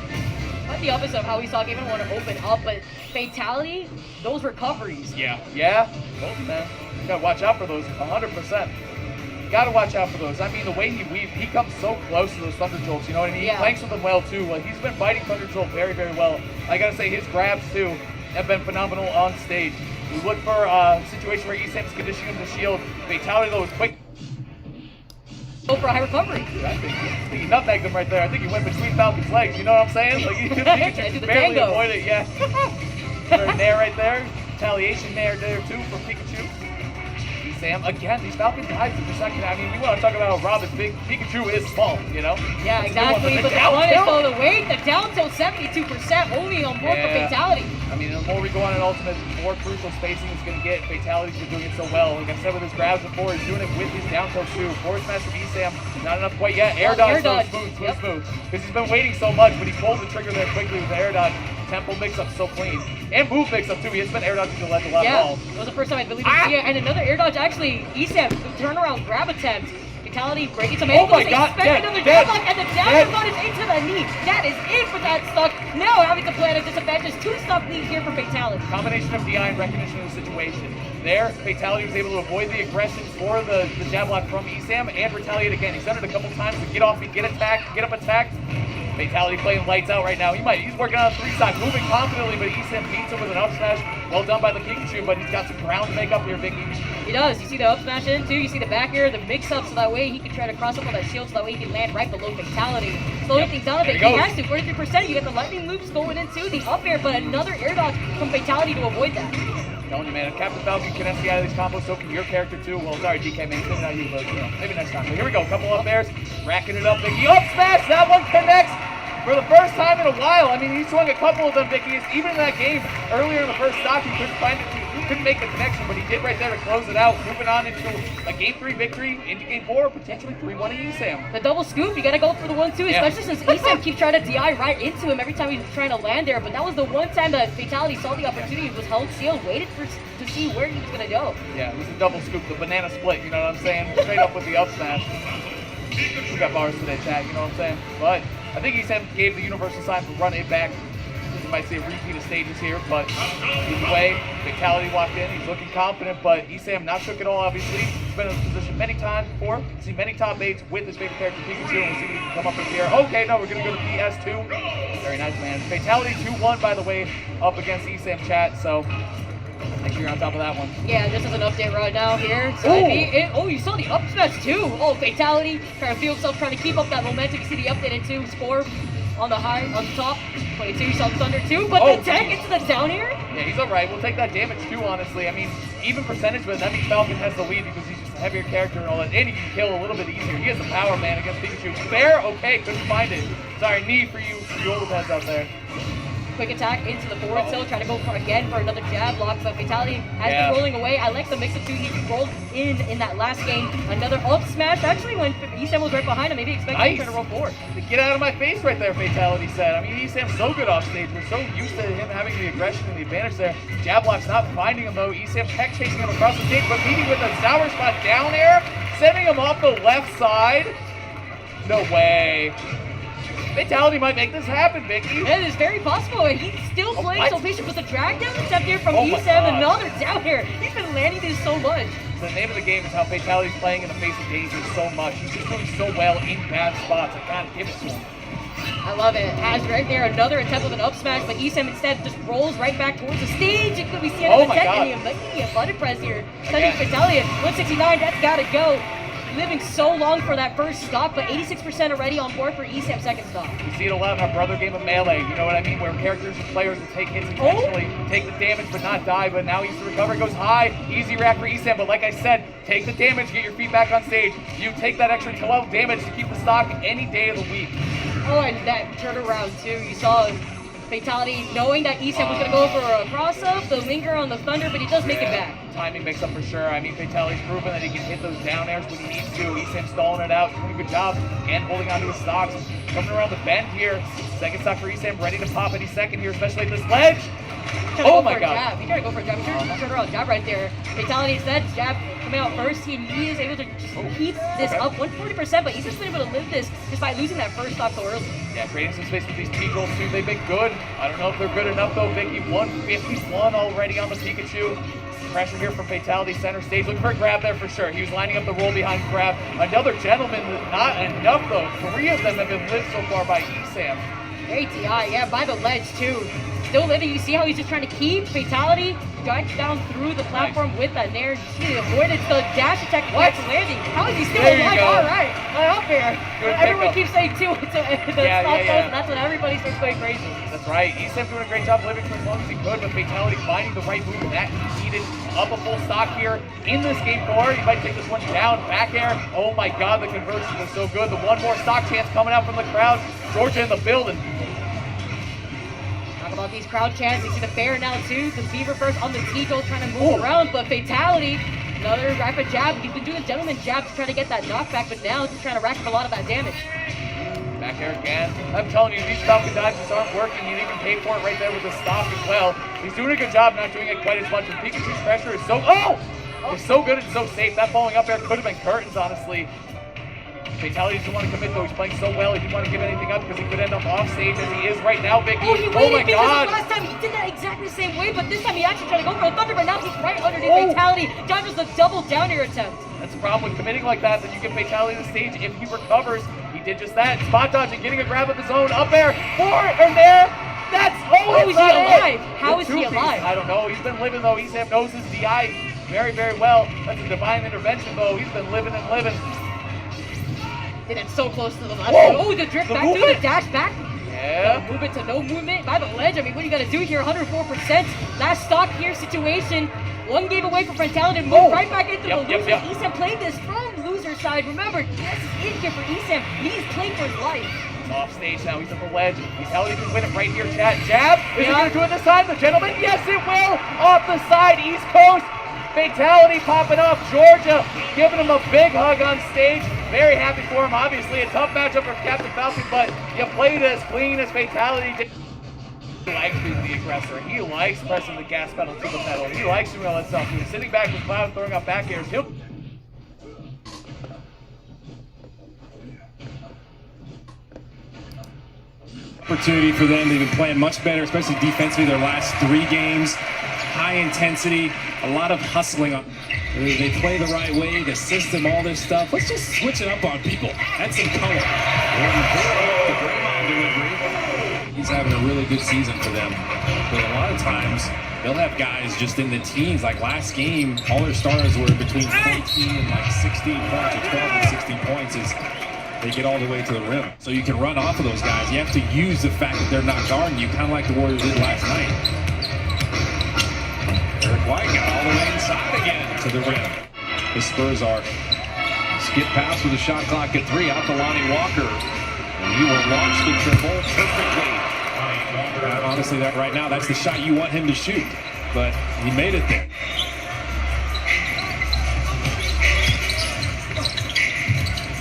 Speaker 19: Quite the opposite of how we saw Game 1 open up, but Fatality, those recoveries.
Speaker 13: Yeah. Both, man. You gotta watch out for those 100%. Gotta watch out for those. I mean, the way he weaves, he comes so close to those Thunder Jolts, you know what I mean?
Speaker 19: Yeah.
Speaker 13: He flanks with them well, too. Like, he's been fighting Thunder Jolt very, very well. I gotta say, his grabs, too, have been phenomenal on stage. We look for a situation where Esam's conditioning him to shield. Fatality, though, is quick.
Speaker 19: Go for a high recovery.
Speaker 13: I think he nutmegged him right there. I think he went between Falcon's legs, you know what I'm saying? Like, he could barely avoid it, yeah. There's Nair right there. Retaliation Nair there, too, from Pikachu. Sam, again, these Falcon dives in the second. I mean, we want to talk about how Robin's big. Pikachu is small, you know?
Speaker 19: Yeah, exactly. But the one is though the weight, the down tilt 72%, only on board for Fatality.
Speaker 13: I mean, the more we go on in Ultimate, the more crucial spacing is going to get. Fatality's been doing it so well. Like I said with his grabs before, he's doing it with his down tilt too. Forward smash from Esam, not enough quite yet. Air dodge, so smooth. Because he's been waiting so much, but he pulled the trigger there quickly with the air dodge. Tempo mix-up so clean. And move mix-up too. He has been air dodging the ledge a lot.
Speaker 19: Yeah, it was the first time I believe it. Yeah, and another air dodge actually. Esam, turnaround grab attempt. Fatality breaking some angles.
Speaker 13: Oh my God,
Speaker 19: Another deadlock, and the down throw is into the knee. That is it for that stock. Now having to play at a disadvantage. 2 stock lead here for Fatality.
Speaker 13: Combination of DI and recognition of the situation. There, Fatality was able to avoid the aggression for the jab block from Esam and retaliate again. He's done it a couple times to get off, get attacked, get up attacked. Fatality playing lights out right now. He's working on a 3-stock, moving confidently, but Esam beats him with an up smash. Well done by the Pikachu, but he's got some ground to make up here, Vicky.
Speaker 19: He does. You see the up smash in too. You see the back air, the mix up, so that way he can try to cross up on that shield, so that way he can land right below Fatality. Slowing things down a bit. He has to. 43%. You get the lightning loops going into the up air, but another air dodge from Fatality to avoid that.
Speaker 13: Telling you, man, if Captain Falcon can SDI out of these combos, so can your character too. Well, sorry, DK, maybe not you, but maybe next time. But here we go. Couple up airs, racking it up. Vicky up smash. That one connects. For the first time in a while. I mean, he swung a couple of them, Vicky. Even in that game, earlier in the first stock, he couldn't find it. He couldn't make the connection, but he did right there to close it out. Moving on into a Game 3 victory, into Game 4, potentially 3-1 in Esam.
Speaker 19: The double scoop, you gotta go for the 1-2, especially since Esam keeps trying to DI right into him every time he's trying to land there. But that was the one time that Fatality saw the opportunity, was held sealed, waited to see where he was gonna go.
Speaker 13: Yeah, it was a double scoop, the banana split, you know what I'm saying? Straight up with the up smash. We got bars today, chat, you know what I'm saying? But I think Esam gave the universal sign to run it back. because you might see a repeat of stages here, but either way, fatality walked in, he's looking confident, but Esam not shook at all, obviously. He's been in this position many times before. We've seen many top 8s with his favorite character, Pikachu, and we'll see if he can come up with here. Okay, no, we're going to go to PS2. Very nice, man. Fatality 2-1, by the way, up against Esam chat, so make sure you're on top of that one.
Speaker 19: Yeah, this is an update right now here. So oh, you saw the up smash too. Oh, fatality. Trying to feel himself, trying to keep up that momentum. You see the updated too. Score on the high, on the top. 22, you saw the Thunder too. But the tech into the down air?
Speaker 13: Yeah, he's alright. We'll take that damage too, honestly. I mean, even percentage, but that means Falcon has the lead because he's just a heavier character and all that. And he can kill a little bit easier. He has the power, man, against Pikachu. Fair? Okay, couldn't find it. Sorry, knee for you old heads out there.
Speaker 19: Quick attack into the forward tilt, trying to go for another jab block, but fatality has been rolling away. I like the mix of two. He rolled in that last game. Another up smash. Actually, when Esam was right behind him, maybe expecting him to roll forward.
Speaker 13: Get out of my face right there, fatality said. I mean, Esam's so good off stage. We're so used to him having the aggression and the advantage there. Jab block's not finding him though. Esam tech chasing him across the stage, but meeting with a sour spot down air, sending him off the left side. No way. Fatality might make this happen, Vicky.
Speaker 19: It is very possible, and he's still playing so patient with the drag down attempt here from Esam, another down here. He's been landing this so much.
Speaker 13: The name of the game is how Fatality's playing in the face of danger so much. He's just doing so well in bad spots. I gotta give it to him.
Speaker 19: I love it. Has right there another attempt with an up smash, but Esam instead just rolls right back towards the stage. It could be seeing the tech in him. Making me a button press here. Sending Fatality at 169. That's gotta go. Living so long for that first stock, but 86% already on board for Esam's second stock.
Speaker 13: We see it a lot in our brother game of Melee, you know what I mean? Where characters and players will take hits intentionally, take the damage but not die, but now he's to recover, goes high, easy rack for Esam, but like I said, take the damage, get your feet back on stage. You take that extra 12 damage to keep the stock any day of the week.
Speaker 19: Oh, and that turnaround too, you saw Fatality knowing that Esam was going to go for a cross-up, the linger on the Thunder, but he does make it back.
Speaker 13: Timing makes up for sure. I mean, Fatality's proven that he can hit those down airs when he needs to. Esam stalling it out, doing a good job, and holding onto his stocks. Coming around the bend here. Second stock for Esam, ready to pop any second here, especially at this ledge. Oh my god.
Speaker 19: He tried to go for a jab. He tried to turn around jab right there. Fatality instead, jab coming out first. He is able to keep this up 140%, but he's just been able to live this just by losing that first stock so early.
Speaker 13: Yeah, creating some space with these T-rolls too. They've been good. I don't know if they're good enough though. Vicky 151 already on the Pikachu. Pressure here from Fatality center stage. Looking for a grab there for sure. He was lining up the roll behind grab. Another gentleman, not enough though. 3 of them have been lived so far by Esam.
Speaker 19: Great DI, yeah, by the ledge too. Still living, you see how he's just trying to keep Fatality drives down through the platform with that nair. You see the avoidance, the dash attack landing. How is he still alive? Alright, up here. Everyone keeps saying too, it's and that's when everybody starts going crazy.
Speaker 13: That's right. Esam doing a great job living for as long as he could, but Fatality finding the right move that he needed. Up a full stock here in this game 4. He might take this one down. Back air. Oh my god, the conversion was so good. The one more stock chance coming out from the crowd. Georgia in the building.
Speaker 19: Talk about these crowd chants. You see the fair now too. The Beaver first on the T-Gold trying to move around, but Fatality, another rapid jab. He's been doing gentleman jab to try to get that knockback, but now he's trying to rack up a lot of that damage.
Speaker 13: Back air again. I'm telling you, these Falcon dives just aren't working. You even pay for it right there with the stock as well. He's doing a good job not doing it quite as much. And Pikachu's pressure is so it's so good and so safe. That falling up air could have been curtains, honestly. Fatality doesn't want to commit though. He's playing so well. He didn't want to give anything up because he could end up off stage as he is right now, Vicky.
Speaker 19: Oh, he waited because
Speaker 13: god.
Speaker 19: last time he did that exactly the same way, but this time he actually tried to go for a Thunder, but now he's right underneath Fatality. Dodges the double down air attempt.
Speaker 13: That's the problem with committing like that you give Fatality the stage. If he recovers, he did just that. Spot dodging, getting a grab of his own. Up air, forward, and there. That's
Speaker 19: how is he alive? How is he alive?
Speaker 13: I don't know. He's been living though. Esam knows his DI very, very well. That's a divine intervention though. He's been living and living.
Speaker 19: And it's so close to the left. Oh, the drift back to the dash back.
Speaker 13: Yeah.
Speaker 19: Movement to no movement by the ledge. I mean, what do you got to do here? 104%. Last stock here situation. One game away from Fatality to move right back into the loser. Esam played this from loser side. Remember, this is in here for Esam. He's playing for his life.
Speaker 13: He's off stage now. He's at the ledge. Fatality can win it right here, chat. Jab. Is he going to do it this time? The gentleman? Yes, it will. Off the side, East Coast. Fatality popping off. Georgia giving him a big hug on stage. Very happy for him. Obviously, a tough matchup for Captain Falcon, but you played as clean as Fatality did. He likes being the aggressor. He likes pressing the gas pedal to the pedal. He likes doing all that stuff. He's sitting back with Cloud, throwing out back airs. He'll...
Speaker 16: Opportunity for them. They've been playing much better, especially defensively their last 3 games. High intensity, a lot of hustling. They play the right way, the system, all this stuff. Let's just switch it up on people. Add some color. The Draymond delivery. He's having a really good season for them. But a lot of times, they'll have guys just in the teens. Like last game, all their starters were between 14 and like 16 points, or 12 and 16 points. They get all the way to the rim. So you can run off of those guys. You have to use the fact that they're not guarding you, kind of like the Warriors did last night. Eric White got all the way inside again to the rim. The Spurs are skip pass with a shot clock at 3 out to Lonnie Walker. And he will launch the dribble perfectly. Honestly, that right now, that's the shot you want him to shoot. But he made it there.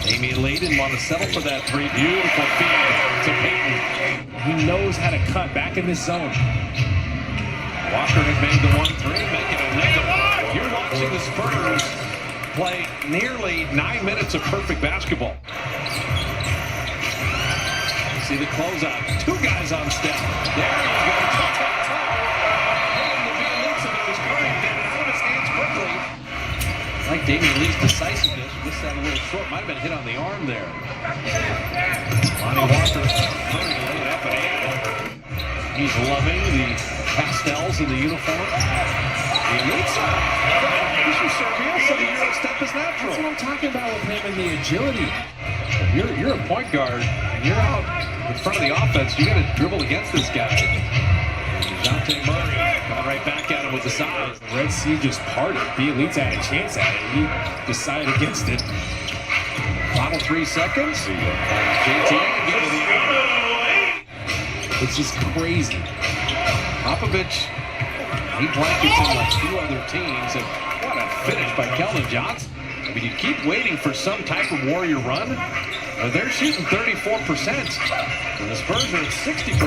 Speaker 16: Damian Lee didn't want to settle for that 3. Beautiful feed to Payton. He knows how to cut back in this zone. Walker had made the 1-3, making another. You're watching the Spurs play nearly 9 minutes of perfect basketball. You see the closeout. 2 guys on step. There you go. Like Damian Lee's decisiveness, missed that a little short. Might have been hit on the arm there. Lonnie Walker hurried to lay it up and 8. He's loving the pastels in the uniform. The elites are. So the Euro step is natural. That's what I'm talking about with him and the agility. You're a point guard, and you're out in front of the offense. You got to dribble against this guy. Dejounte Murray coming right back at him with the size. The Red Sea just parted. The elites had a chance at it. He decided against it. Final 3 seconds. JT into the eye. It's just crazy. Popovich, he blankets in like 2 other teams, and what a finish by Keldon Johnson. I mean, you keep waiting for some type of Warrior run. They're shooting 34%, and the Spurs are at 60%.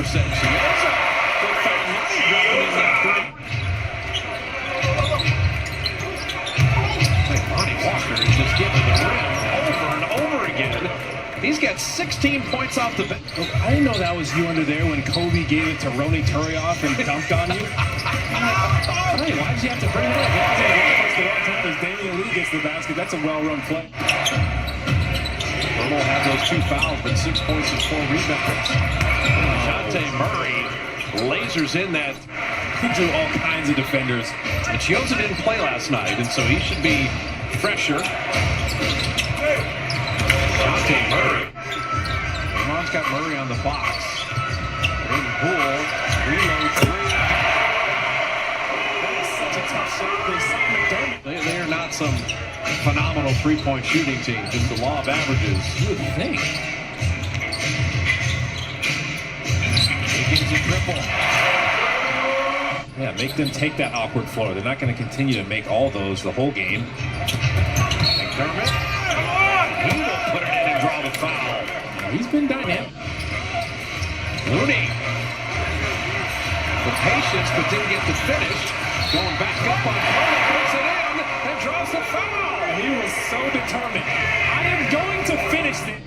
Speaker 16: So Lonnie Walker is just getting the rim over and over again. He's got 16 points off the bench. I didn't know that was you under there when Kobe gave it to Ronny Turioff and dunked on you. Hey, why'd you have to bring it up? As Damian Lee gets the basket, that's a well-run play. Burble had those 2 fouls, but 6 points and 4 rebounds. Dejounte Murray lasers in that. He drew all kinds of defenders. And Chioza didn't play last night, and so he should be fresher. Dejounte Murray. Ramon's got Murray on the box. In Poole, reload 3. That is such a tough serve. They are not some phenomenal 3-point shooting team, just the law of averages. You would think. He gets a triple. Yeah, make them take that awkward floor. They're not going to continue to make all those the whole game. McDermott. He will put it in and draw the foul. He's been dynamic. Looney. The patience, but didn't get the finish. Going back up on Curry, puts it in, and draws the foul. He was so determined. I am going to finish this.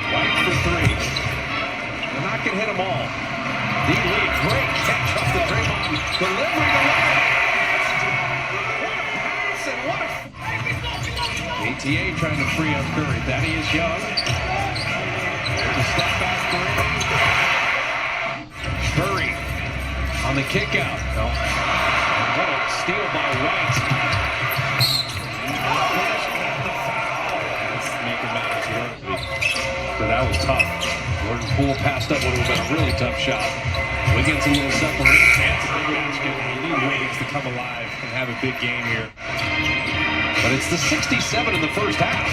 Speaker 16: White for 3. They're not going to hit them all. D-Lee, great catch off the Draymond. Delivery to White. What a pass and what a... ATA trying to free up Curry. Thaddeus Young. There's a step back three. Curry on the kick out. No. What a steal by White. Let's make it matters. So that was tough. Jordan Poole passed up what would have been a really tough shot. Wiggins a little separation. It's a big basket. You need Wiggins to come alive and have a big game here. But it's the 67 in the first half.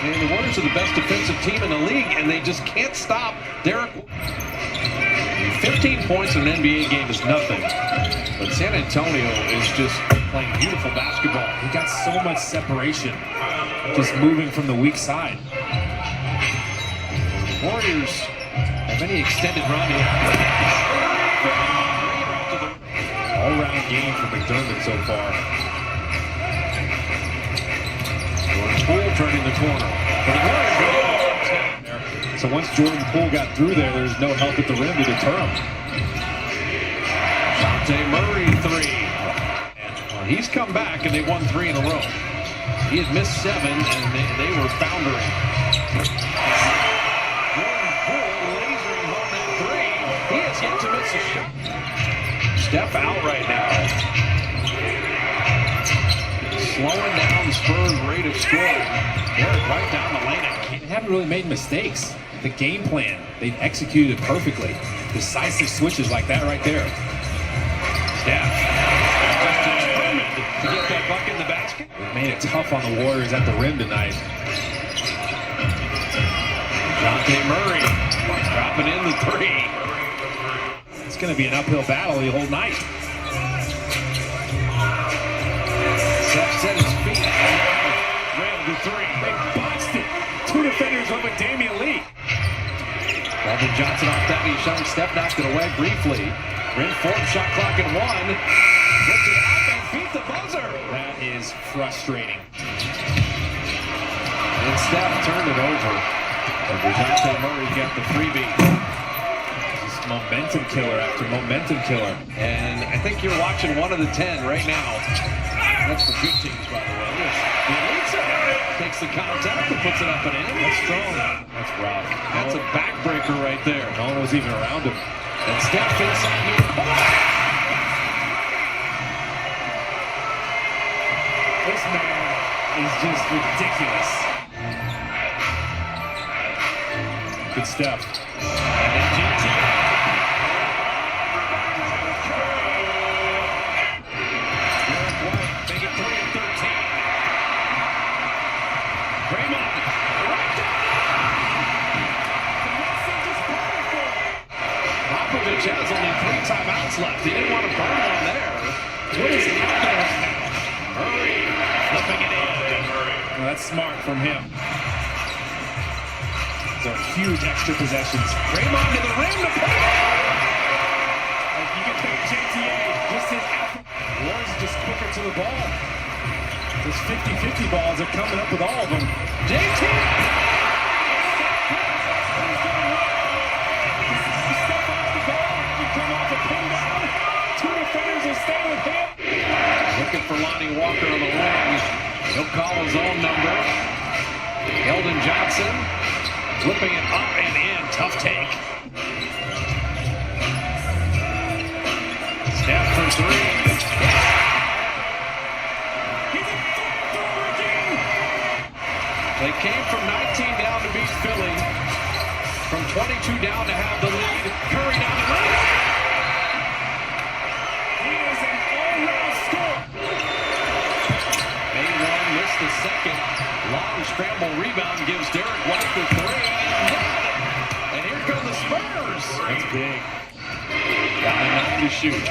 Speaker 16: And the Warriors are the best defensive team in the league, and they just can't stop Derek. 15 points in an NBA game is nothing. But San Antonio is just playing beautiful basketball. He got so much separation, just moving from the weak side. The Warriors have any extended run here. All-round game for McDermott so far. Jordan Poole turning the corner. For the Warriors, So once Jordan Poole got through there's no help at the rim to deter him. Dejounte Murray, three. And he's come back, and they won 3 in a row. He had missed 7, and they were foundering. Jordan Poole lasering home that 3. He has yet to miss a shot. Steph out right now. Slowing down Spurs' rate of scoring. Derek right down the lane.
Speaker 21: They haven't really made mistakes. The game plan, they've executed perfectly. Decisive switches like that right there.
Speaker 16: Steph just determined to get that bucket in the basket.
Speaker 21: They made it tough on the Warriors at the rim tonight.
Speaker 16: Dejounte Murray dropping in the 3.
Speaker 21: It's going to be an uphill battle the whole night.
Speaker 16: Steph set his feet. Railed the 3. They boxed it. 2 defenders went with Damian Lee. Calvin Johnson off that knee shot. Steph knocked it away briefly. Rin Ford shot clock at 1. Ripped it up and beat the buzzer.
Speaker 21: That is frustrating.
Speaker 16: And Steph turned it over. And Dejounte Murray got the freebie.
Speaker 21: Just momentum killer after momentum killer.
Speaker 16: And I think you're watching 1 of the 10 right now. That's for good teams, by the way. The Elitza takes the contact and puts it up and in. That's strong.
Speaker 21: That's rough.
Speaker 16: That's a backbreaker right there.
Speaker 21: No one was even around him.
Speaker 16: And Steph inside the
Speaker 21: This man is just ridiculous. Good Steph.
Speaker 16: And then GT. Popovich has only 3 timeouts left. He didn't want to burn one there. What is happening now? Murray flipping it in.
Speaker 21: Well, that's smart from him. Those are huge extra possessions.
Speaker 16: Draymond to the rim to put it in.
Speaker 21: You get that JTA, just his effort.
Speaker 16: Warriors are just quicker to the ball.
Speaker 21: Those 50-50 balls are coming up with all of them.
Speaker 16: JT! Looking for Lonnie Walker on the wing. He'll call his own number. Eldon Johnson flipping it up and in. Tough take. Steph for 3. They came from 19 down to beat Philly. From 22 down to have the lead. Curry down the lane. The second long scramble rebound gives Derek White the 3. And here come the Spurs.
Speaker 21: That's big.
Speaker 16: Down to 9 to shoot.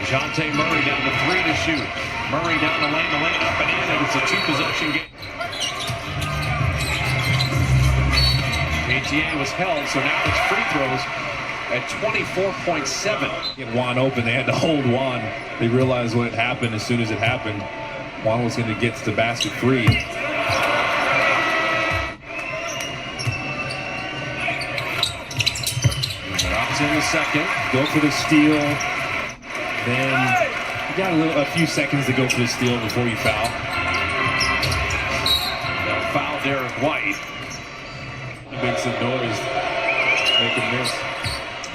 Speaker 16: Dejounte Murray down to 3 to shoot. Murray down the lane up and in, and it's a 2-possession game. ATA was held, so now it's free throws at 24.7.
Speaker 21: Get Juan open. They had to hold Juan. They realized what had happened as soon as it happened. Juan was going to get to the basket free.
Speaker 16: Drops in the second.
Speaker 21: Go for the steal. Then you got a few seconds to go for the steal before you foul.
Speaker 16: They'll foul Derek White.
Speaker 21: He makes some noise. Make him miss.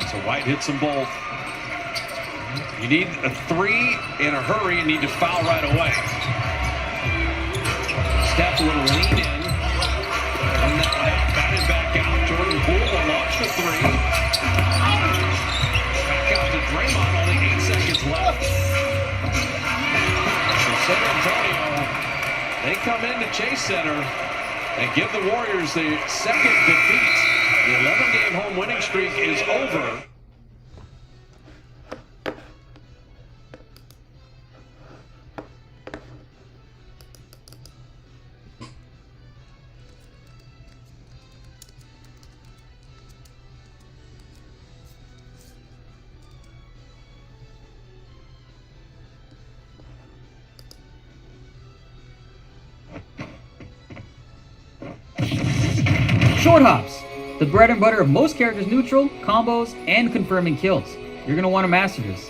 Speaker 16: So White hits them both. You need a 3 in a hurry and need to foul right away. Steph will lean in. And then batted back out. Jordan Poole will launch the 3. Back out to Draymond. Only 8 seconds left. So San Antonio, they come into Chase Center and give the Warriors the second defeat. The 11-game home winning streak is over.
Speaker 3: Short hops, the bread and butter of most characters' neutral, combos, and confirming kills. You're going to want to master this.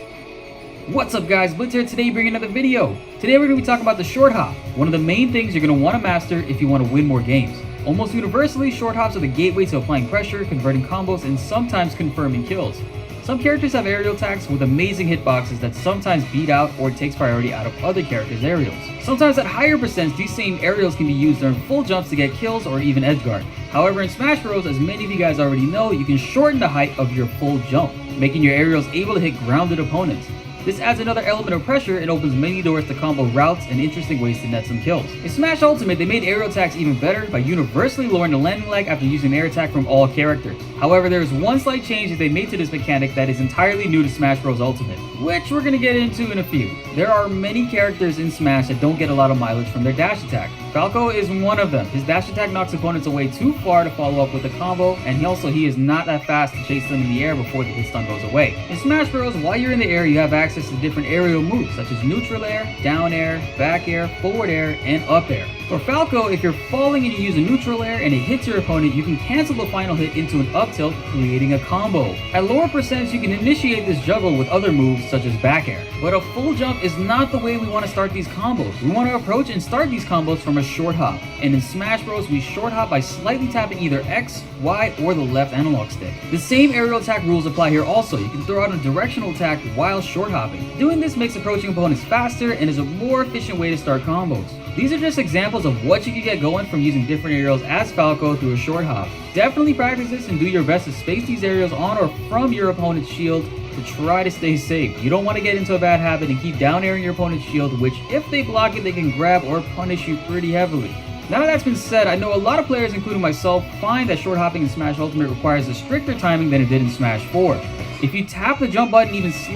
Speaker 3: What's up guys, Blitz here today bringing another video. Today we're going to be talking about the short hop, one of the main things you're going to want to master if you want to win more games. Almost universally, short hops are the gateway to applying pressure, converting combos, and sometimes confirming kills. Some characters have aerial attacks with amazing hitboxes that sometimes beat out or takes priority out of other characters' aerials. Sometimes at higher percents, these same aerials can be used during full jumps to get kills or even edgeguard. However, in Smash Bros, as many of you guys already know, you can shorten the height of your full jump, making your aerials able to hit grounded opponents. This adds another element of pressure and opens many doors to combo routes and interesting ways to net some kills. In Smash Ultimate, they made aerial attacks even better by universally lowering the landing lag after using an air attack from all characters. However, there is one slight change that they made to this mechanic that is entirely new to Smash Bros Ultimate, which we're gonna get into in a few. There are many characters in Smash that don't get a lot of mileage from their dash attack. Falco is one of them. His dash attack knocks opponents away too far to follow up with a combo, and he is not that fast to chase them in the air before the hit stun goes away. In Smash Bros, while you're in the air, you have access to different aerial moves such as neutral air, down air, back air, forward air, and up air. For Falco, if you're falling and you use a neutral air and it hits your opponent, you can cancel the final hit into an up tilt, creating a combo. At lower percents, you can initiate this juggle with other moves such as back air. But a full jump is not the way we want to start these combos. We want to approach and start these combos from a short hop. And in Smash Bros, we short hop by slightly tapping either X, Y, or the left analog stick. The same aerial attack rules apply here also. You can throw out a directional attack while short hopping. Doing this makes approaching opponents faster and is a more efficient way to start combos. These are just examples of what you can get going from using different aerials as Falco through a short hop. Definitely practice this and do your best to space these aerials on or from your opponent's shield to try to stay safe. You don't want to get into a bad habit and keep down airing your opponent's shield, which if they block it, they can grab or punish you pretty heavily. Now that that's been said, I know a lot of players, including myself, find that short hopping in Smash Ultimate requires a stricter timing than it did in Smash 4. If you tap the jump button even slightly,